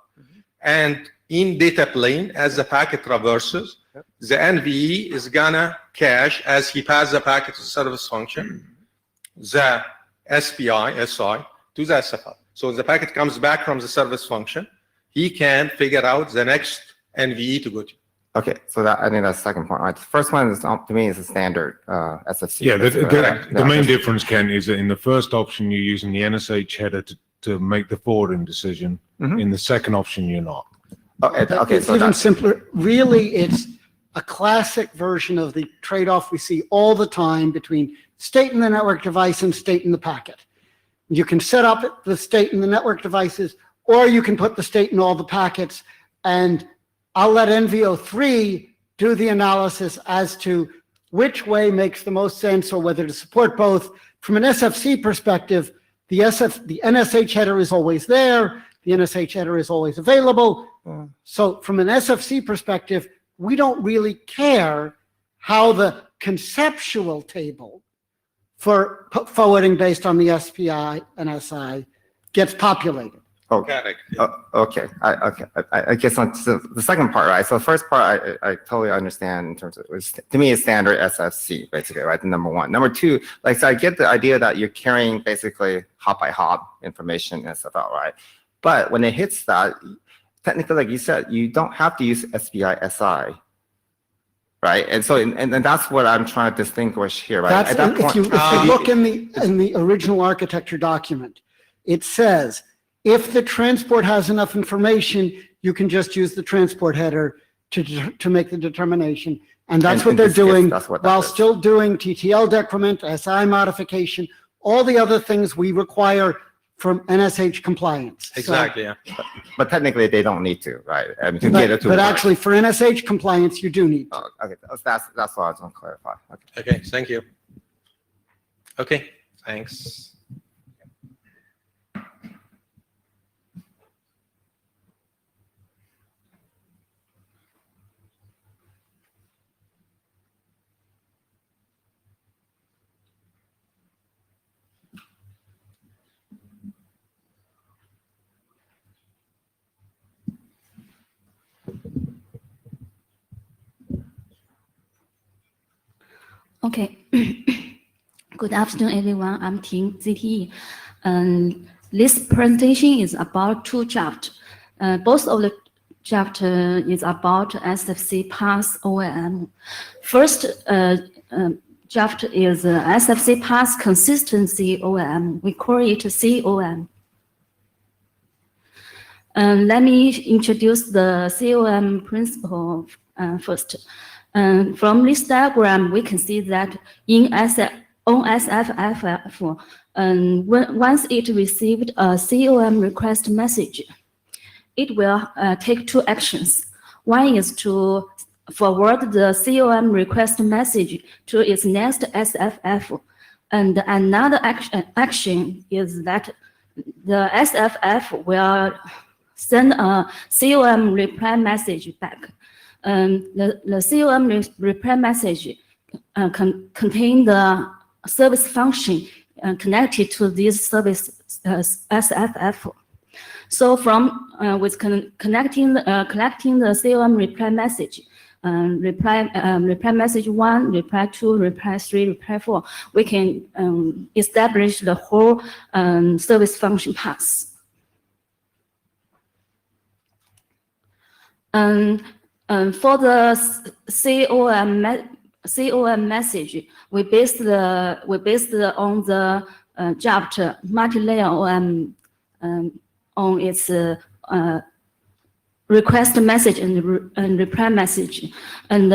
[SPEAKER 10] And in data plane, as the packet traverses, the NVE is going to cache, as he passes the packet to the service function, the SPI, SI, to the SFR. So the packet comes back from the service function, he can figure out the next NVE to go to.
[SPEAKER 6] Okay, so that, I think that's the second point, right? The first one is, to me, is a standard SFC.
[SPEAKER 1] Yeah, the
[SPEAKER 6] Yeah.
[SPEAKER 1] main difference, Ken, is that in the first option, you're using the NSH header to make the forwarding decision. In the second option, you're not.
[SPEAKER 6] Okay,
[SPEAKER 2] It's
[SPEAKER 6] so
[SPEAKER 2] even
[SPEAKER 6] that's,
[SPEAKER 2] simpler. Really, it's a classic version of the trade-off we see all the time between state in the network device and state in the packet. You can set up the state in the network devices, or you can put the state in all the packets, and I'll let NVO3 do the analysis as to which way makes the most sense or whether to support both. From an SFC perspective, the NSH header is always there, the NSH header is always available. So from an SFC perspective, we don't really care how the conceptual table for forwarding based on the SPI and SI gets populated.
[SPEAKER 10] Correct.
[SPEAKER 6] okay, I guess on to the second part, right? So the first part, I totally understand in terms of, to me, it's standard SFC, basically, right? The number one. Number two, like, so I get the idea that you're carrying basically hop by hop information and stuff out, right? But when it hits that, technically, like you said, you don't have to use SPI, SI, right? And so, and that's what I'm trying to distinguish here, right?
[SPEAKER 2] That's,
[SPEAKER 6] At that point,
[SPEAKER 2] if you look in the original architecture document, it says, if the transport has enough information, you can just use the transport header to make the determination. And that's
[SPEAKER 6] And
[SPEAKER 2] what
[SPEAKER 6] in
[SPEAKER 2] they're
[SPEAKER 6] this case,
[SPEAKER 2] doing
[SPEAKER 6] that's what that
[SPEAKER 2] while
[SPEAKER 6] is.
[SPEAKER 2] still doing TTL decrement, SI modification, all the other things we require from NSH compliance. So-
[SPEAKER 10] Exactly, yeah.
[SPEAKER 6] but technically they don't need to, right? I mean, to get it to
[SPEAKER 2] But
[SPEAKER 6] work.
[SPEAKER 2] actually, for NSH compliance, you do need to.
[SPEAKER 6] Oh, okay, that's what I was going to clarify. Okay.
[SPEAKER 10] Okay, thank you. Okay, thanks.
[SPEAKER 11] Okay. Good afternoon, everyone. I'm Ting, ZTE. This presentation is about two drafts. Both of the draft is about SFC pass OEM. First draft is SFC pass consistency OEM. We call it COM. Let me introduce the COM principle first. From this diagram, we can see that on SFFF, once it received a COM request message, it will take two actions. One is to forward the COM request message to its next SFF, and another action is that the SFF will send a COM reply message back. The COM reply message contain the service function connected to this service SFF. So from collecting the COM reply message, reply message 1, reply 2, reply 3, reply 4, we can establish the whole service function path. For the COM message, we based on the draft multi-layer OM on its request message and reply message, and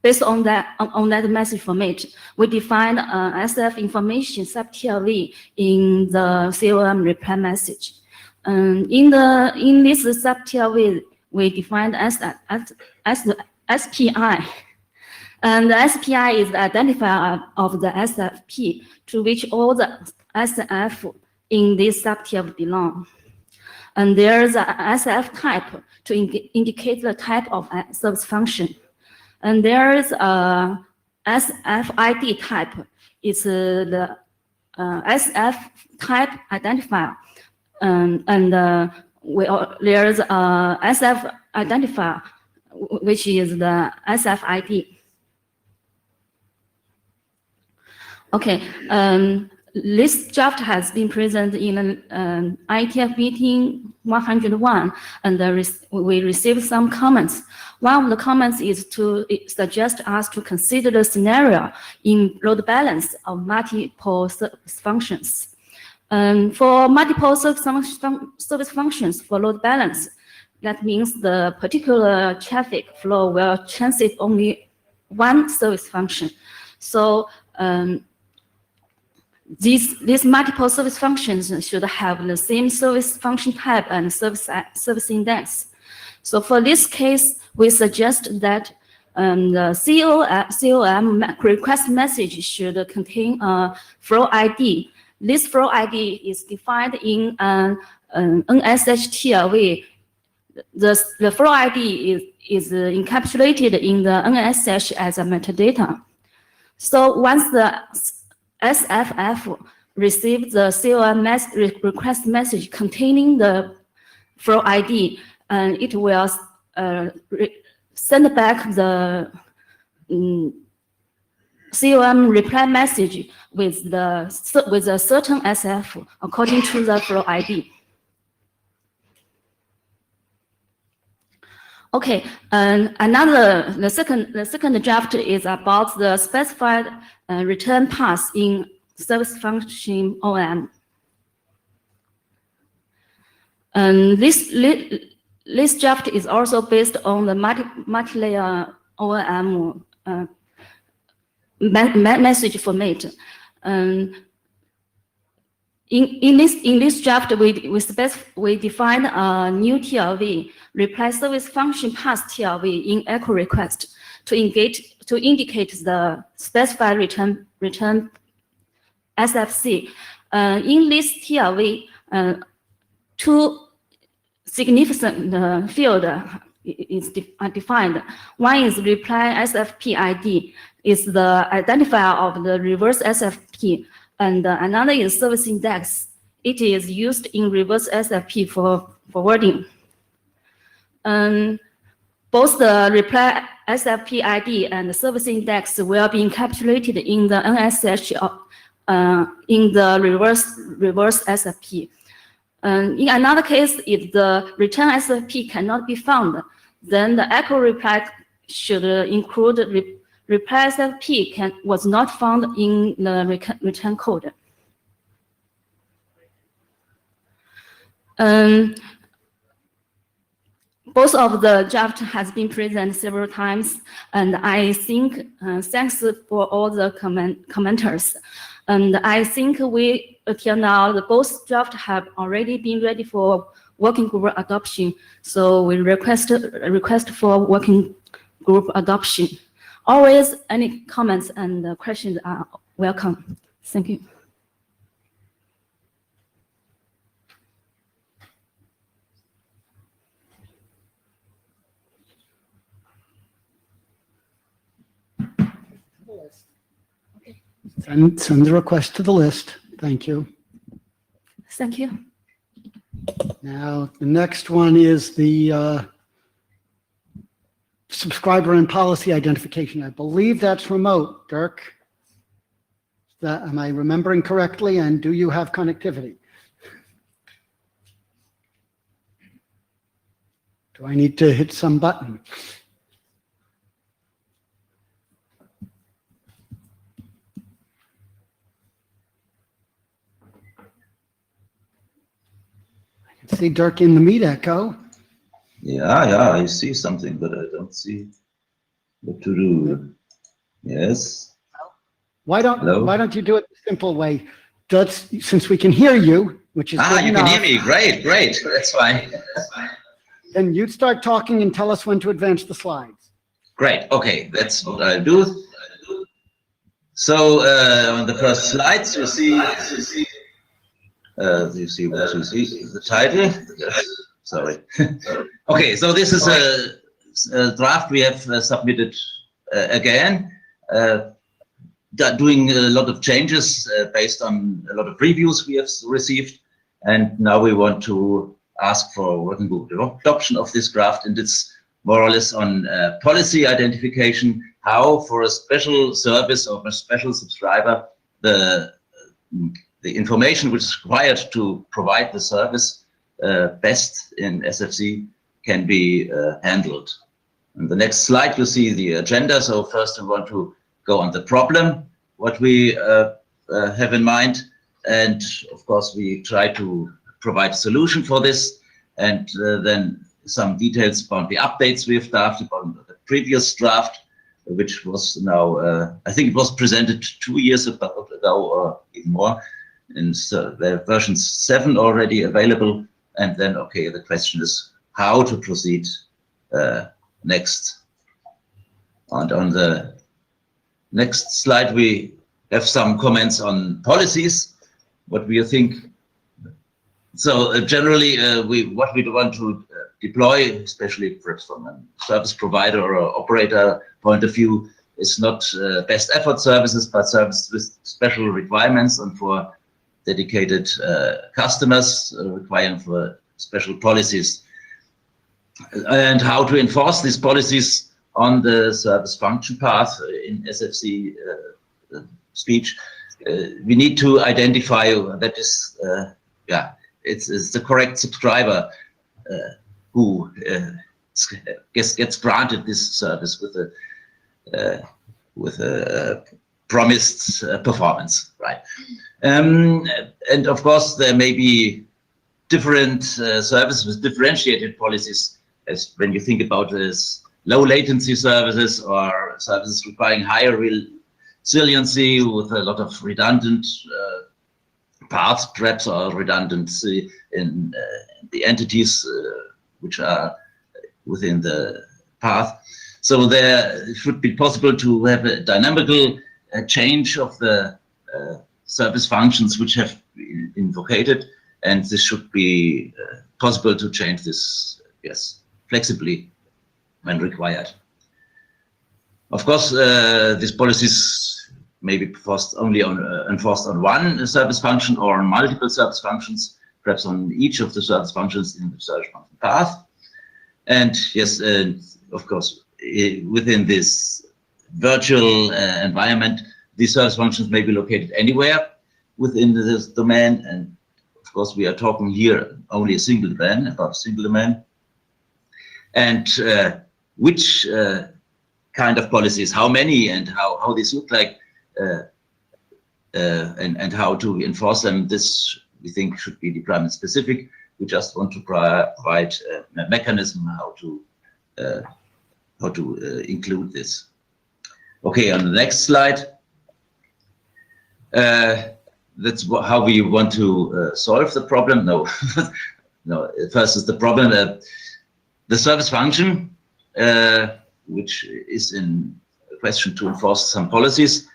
[SPEAKER 11] based on that message format, we define SF information sub-TLV in the COM reply message. In this sub-TLV, we defined as the SPI. And the SPI is the identifier of the SFP to which all the SF in this sub-TLV belong. And there's a SF type to indicate the type of service function. And there's a SFID type is the SF type identifier, there's a SF identifier, which is the SFID. Okay, this draft has been presented in an IETF meeting 101, and we received some comments. One of the comments is to suggest us to consider the scenario in load balance of multiple service functions. For multiple service functions for load balance, that means the particular traffic flow will transit only one service function. So these multiple service functions should have the same service function type and service index. So for this case, we suggest that the COM request message should contain a flow ID. This flow ID is defined in an NSH TLV. The flow ID is encapsulated in the NSH as a metadata. So once the SFF receives the COM request message containing the flow ID, and it will send back the COM reply message with a certain SF according to the flow ID. Okay, and the second draft is about the specified return path in service function OM. And this draft is also based on the multi-layer OM message format. In this draft, we define a new TLV, reply service function path TLV in echo request to indicate the specified return SFC. In this TLV, two significant field is defined. One is reply SFP ID, is the identifier of the reverse SFP, and another is service index. It is used in reverse SFP for forwarding. Both the reply SFP ID and the service index will be encapsulated in the NSH in the reverse SFP. In another case, if the return SFP cannot be found, then the echo reply should include reply SFP was not found in the return code. Both of the draft has been presented several times, and I think thanks for all the commenters. And I think until now, both drafts have already been ready for working group adoption. So we request for working group adoption. Always, any comments and questions are welcome. Thank you.
[SPEAKER 2] Send the request to the list. Thank you.
[SPEAKER 11] Thank you.
[SPEAKER 2] Now, the next one is the subscriber and policy identification. I believe that's remote, Dirk. Am I remembering correctly? And do you have connectivity? Do I need to hit some button? I see Dirk in the Meet Echo.
[SPEAKER 12] Yeah, I see something, but I don't see what to do. Yes.
[SPEAKER 2] Why don't you do it the simple way? Since we can hear you, which is good
[SPEAKER 12] you
[SPEAKER 2] enough,
[SPEAKER 12] can hear me. Great. That's fine.
[SPEAKER 2] then you'd start talking and tell us when to advance the slides.
[SPEAKER 12] Great. Okay, that's what I'll do. So on the first slides, you see the title. Sorry. Okay, so this is a draft we have submitted again. doing a lot of changes based on a lot of reviews we have received. And now we want to ask for working group adoption of this draft, and it's more or less on policy identification, how for a special service or a special subscriber, the information which is required to provide the service best in SFC can be handled. On the next slide, you see the agenda. So first we want to go on the problem, what we have in mind. And of course, we try to provide a solution for this. And then some details about the updates we have drafted on the previous draft, which was now, I think it was presented 2 years ago or even more. And so the version 7 already available. And then, okay, the question is how to proceed next. And on the next slide, we have some comments on policies, what we think. So generally, what we want to deploy, especially perhaps from a service provider or operator point of view, is not best effort services, but services with special requirements and for dedicated customers requiring for special policies. And how to enforce these policies on the service function path in SFC speech. We need to identify that is, it's the correct subscriber who gets granted this service with a promised performance, right? And of course, there may be different services with differentiated policies, as when you think about this low latency services or services requiring higher resiliency with a lot of redundant parts, perhaps, or redundancy in the entities which are within the path. So there should be possible to have a dynamical change of the service functions which have been invocated, and this should be possible to change this, yes, flexibly when required. Of course, these policies may be enforced on one service function or on multiple service functions, perhaps on each of the service functions in the service function path. And yes, of course, within this virtual environment, these service functions may be located anywhere within this domain. And of course, we are talking here only a single domain, about a single domain. And which kind of policies, how many and how these look like, and how to enforce them, this we think should be deployment specific. We just want to provide a mechanism how to include this. Okay, on the next slide, that's how we want to solve the problem. No, no. First is the problem that the service function, which is in question to enforce some policies,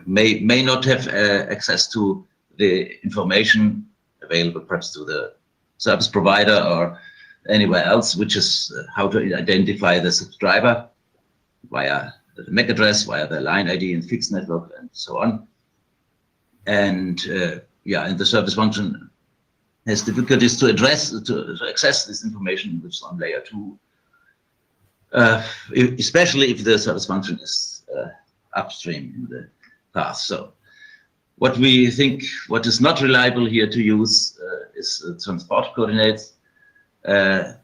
[SPEAKER 12] may not have access to the information available perhaps to the service provider or anywhere else, which is how to identify the subscriber via the MAC address, via the line ID and fixed network, and so on. And and the service function has difficulties to access this information, which is on layer 2, especially if the service function is upstream in the path. So what we think, what is not reliable here to use is transport coordinates,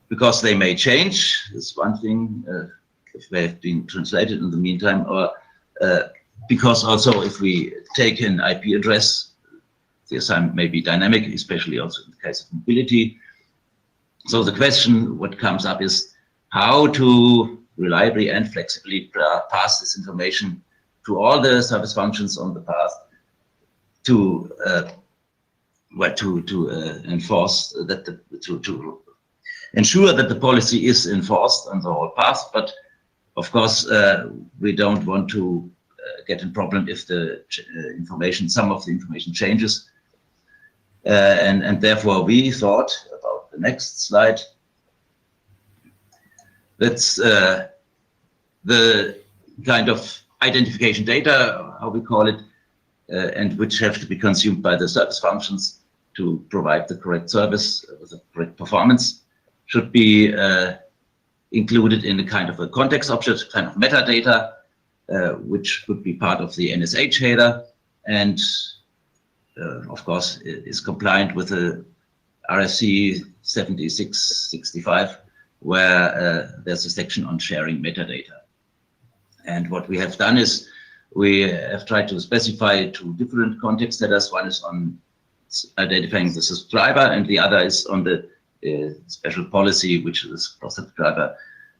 [SPEAKER 12] because they may change. That's one thing, if they have been translated in the meantime, or because also if we take an IP address, the assignment may be dynamic, especially also in the case of mobility. So the question what comes up is how to reliably and flexibly pass this information to all the service functions on the path to enforce that, to ensure that the policy is enforced on the whole path. But of course, we don't want to get in problem if the information, some of the information changes. And therefore we thought about the next slide. That's the kind of identification data, how we call it, and which have to be consumed by the service functions to provide the correct service with the correct performance, should be included in a kind of a context object, kind of metadata, which would be part of the NSH header, and of course is compliant with the RFC 7665, where there's a section on sharing metadata. And what we have done is we have tried to specify two different context headers. One is on identifying the subscriber, and the other is on the special policy which the subscriber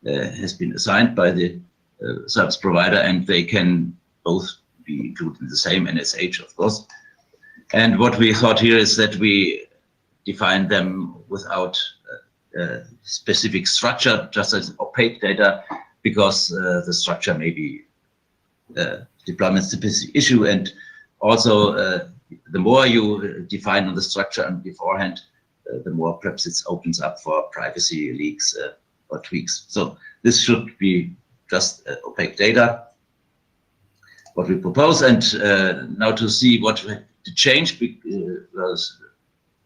[SPEAKER 12] has been assigned by the service provider, and they can both be included in the same NSH, of course. And what we thought here is that we define them without specific structure, just as opaque data, because the structure may be deployment specific issue, and also the more you define on the structure and beforehand, the more perhaps it opens up for privacy leaks or tweaks. So this should be just opaque data, what we propose. And now to see what to change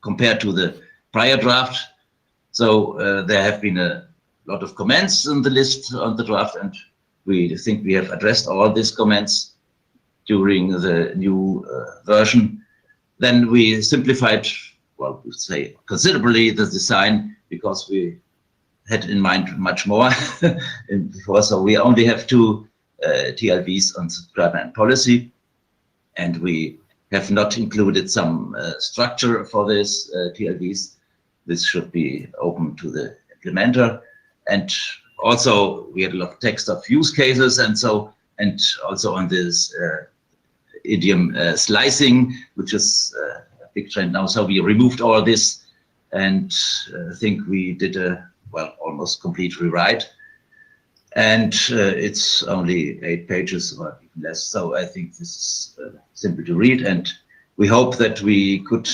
[SPEAKER 12] compared to the prior draft. So there have been a lot of comments on the list on the draft, and we think we have addressed all these comments during the new version. Then we simplified, well, we say considerably the design, because we had in mind much more before. So we only have two TLVs on subscriber and policy, and we have not included some structure for this TLVs. This should be open to the implementer. And also we had a lot of text of use cases, and so, and also on this idiom slicing, which is a big trend now. So we removed all this, and I think we did a, well, almost complete rewrite. And it's only 8 pages or even less. So I think this is simple to read, and we hope that we could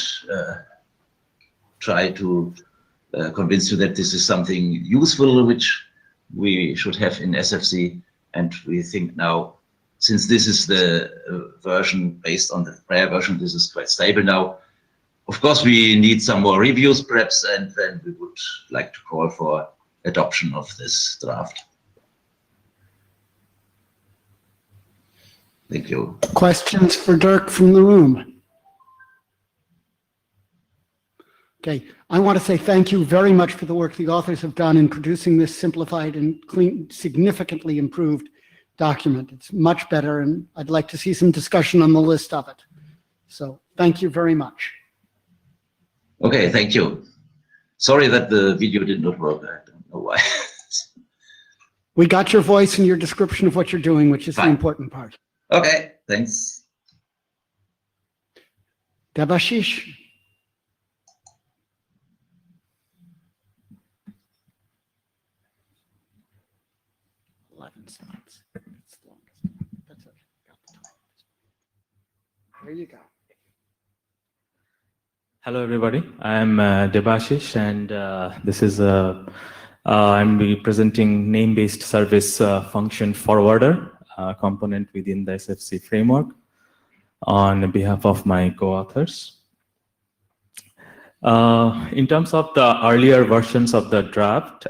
[SPEAKER 12] try to convince you that this is something useful, which we should have in SFC. And we think now, since this is the version based on the prior version, this is quite stable now. Of course, we need some more reviews perhaps, and then we would like to call for adoption of this draft. Thank you.
[SPEAKER 2] Questions for Dirk from the room? Okay, I want to say thank you very much for the work the authors have done in producing this simplified and clean, significantly improved document. It's much better, and I'd like to see some discussion on the list of it. So thank you very much.
[SPEAKER 12] Okay, thank you. Sorry that the video did not work. I don't know why.
[SPEAKER 2] We got your voice and your description of what you're doing, which is the important part.
[SPEAKER 12] Okay, thanks.
[SPEAKER 2] Debashish. There you go.
[SPEAKER 13] Hello, everybody. I'm Debashish, and this is I'm presenting name-based service function forwarder component within the SFC framework on behalf of my co-authors. In terms of the earlier versions of the draft,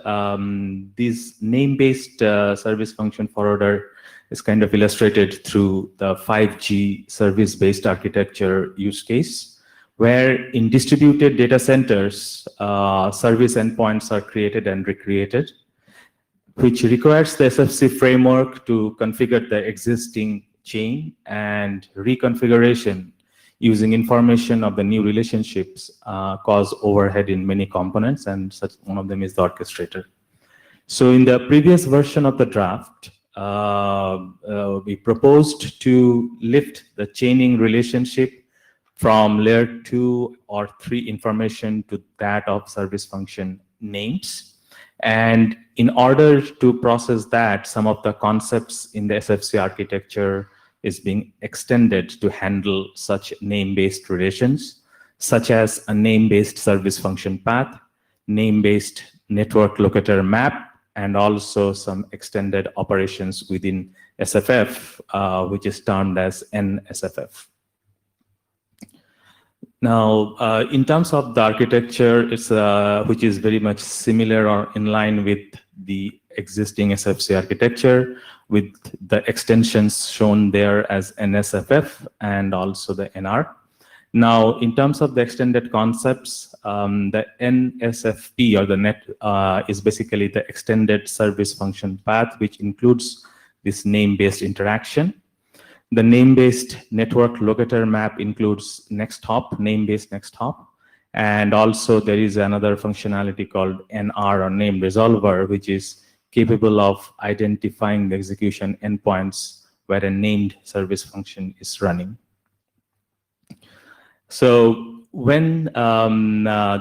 [SPEAKER 13] this name-based service function forwarder is kind of illustrated through the 5G service-based architecture use case, where in distributed data centers, service endpoints are created and recreated, which requires the SFC framework to configure the existing chain, and reconfiguration using information of the new relationships cause overhead in many components, and such one of them is the orchestrator. So in the previous version of the draft, we proposed to lift the chaining relationship from layer 2 or 3 information to that of service function names. And in order to process that, some of the concepts in the SFC architecture is being extended to handle such name-based relations, such as a name-based service function path, name-based network locator map, and also some extended operations within SFF, which is termed as NSFF. Now, in terms of the architecture, it's which is very much similar or in line with the existing SFC architecture, with the extensions shown there as NSFF and also the NR. Now, in terms of the extended concepts, the NSFP or the net is basically the extended service function path, which includes this name-based interaction. The name-based network locator map includes next hop, name-based next hop. And also there is another functionality called NR or name resolver, which is capable of identifying the execution endpoints where a named service function is running. So when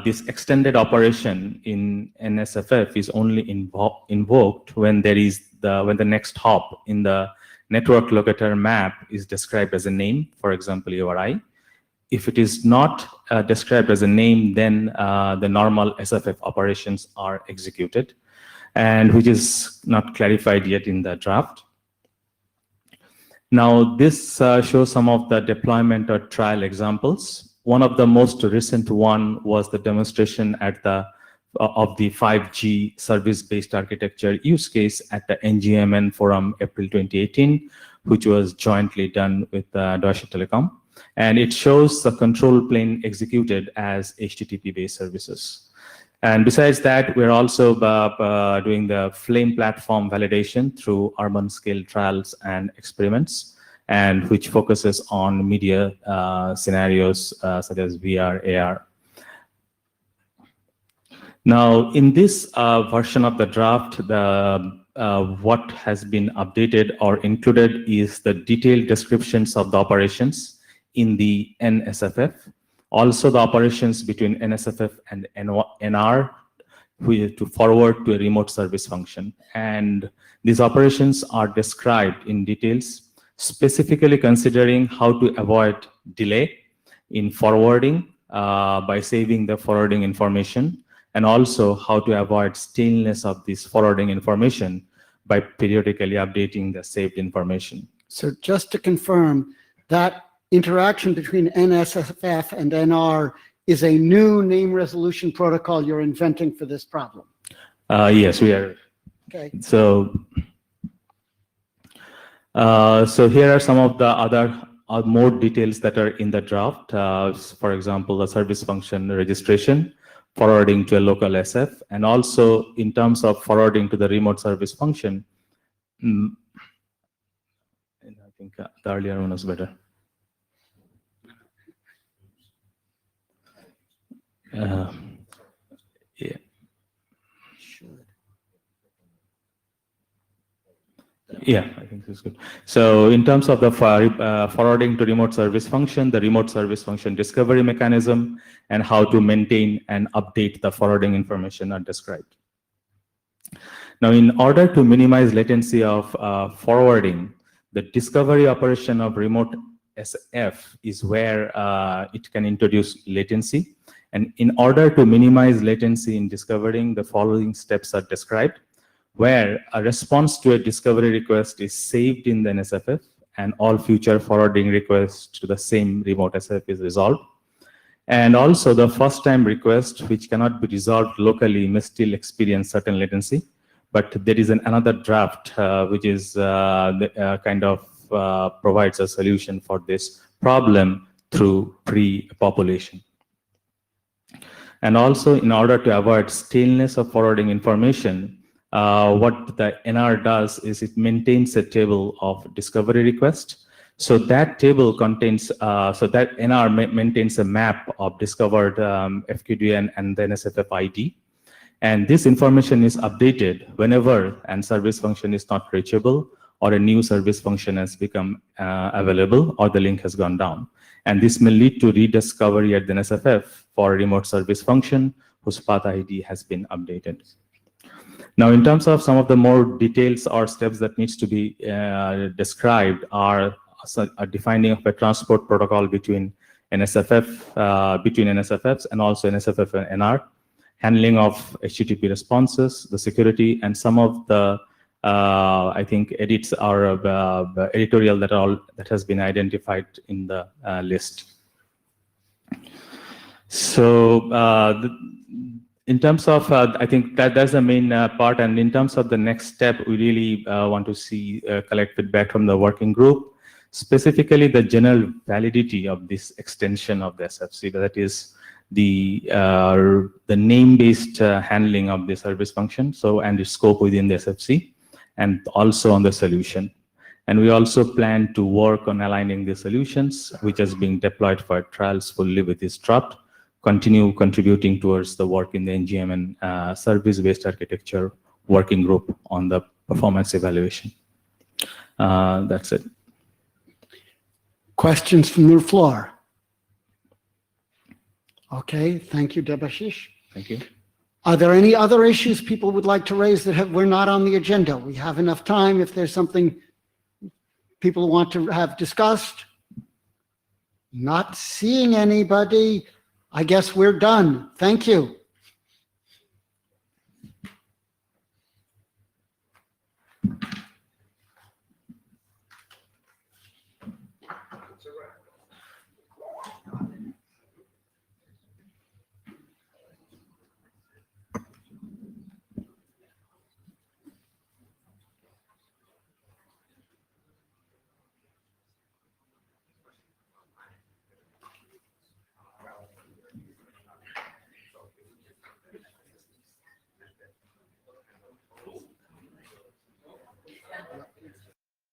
[SPEAKER 13] this extended operation in NSFF is only invoked when there is when the next hop in the network locator map is described as a name, for example, URI. If it is not described as a name, then the normal SFF operations are executed, and which is not clarified yet in the draft. Now, this shows some of the deployment or trial examples. One of the most recent one was the demonstration at the of the 5G service-based architecture use case at the NGMN Forum April 2018, which was jointly done with Deutsche Telekom. And it shows the control plane executed as HTTP-based services. And besides that, we're also doing the Flame platform validation through urban scale trials and experiments, and which focuses on media scenarios such as VR, AR. Now, in this version of the draft, what has been updated or included is the detailed descriptions of the operations in the NSFF. Also, the operations between NSFF and NR to forward to a remote service function. And these operations are described in details, specifically considering how to avoid delay in forwarding by saving the forwarding information, and also how to avoid staleness of this forwarding information by periodically updating the saved information.
[SPEAKER 2] So just to confirm, that interaction between NSFF and NR is a new name resolution protocol you're inventing for this problem?
[SPEAKER 13] Yes, we are.
[SPEAKER 2] Okay.
[SPEAKER 13] So, so here are some of the other more details that are in the draft. For example, the service function registration, forwarding to a local SF, and also in terms of forwarding to the remote service function. I think the earlier one was better. Yeah. Yeah, I think this is good. So in terms of the forwarding to remote service function, the remote service function discovery mechanism, and how to maintain and update the forwarding information are described. Now, in order to minimize latency of forwarding, the discovery operation of remote SF is where it can introduce latency. And in order to minimize latency in discovering, the following steps are described, where a response to a discovery request is saved in the NSFF, and all future forwarding requests to the same remote SF is resolved. And also the first time request, which cannot be resolved locally, may still experience certain latency. But there is another draft, which is kind of provides a solution for this problem through pre-population. And also, in order to avoid staleness of forwarding information, what the NR does is it maintains a table of discovery requests. So that table contains, so that NR maintains a map of discovered FQDN and the NSFF ID. And this information is updated whenever a service function is not reachable, or a new service function has become available, or the link has gone down. And this may lead to rediscovery at the NSFF for a remote service function whose path ID has been updated. Now, in terms of some of the more details or steps that needs to be described are a defining of a transport protocol between NSFF, between NSFFs and also NSFF and NR, handling of HTTP responses, the security, and some of the I think edits or editorial that has been identified in the list. So in terms of, I think that's the main part. And in terms of the next step, we really want to see collect feedback from the working group, specifically the general validity of this extension of the SFC. That is the name-based handling of the service function. So and its scope within the SFC, and also on the solution. And we also plan to work on aligning the solutions, which is being deployed for trials fully with this draft, continue contributing towards the work in the NGM and service-based architecture working group on the performance evaluation. That's it.
[SPEAKER 2] Questions from the floor? Okay, thank you, Debashish.
[SPEAKER 13] Thank you.
[SPEAKER 2] Are there any other issues people would like to raise that were not on the agenda? We have enough time if there's something people want to have discussed. Not seeing anybody. I guess we're done. Thank you.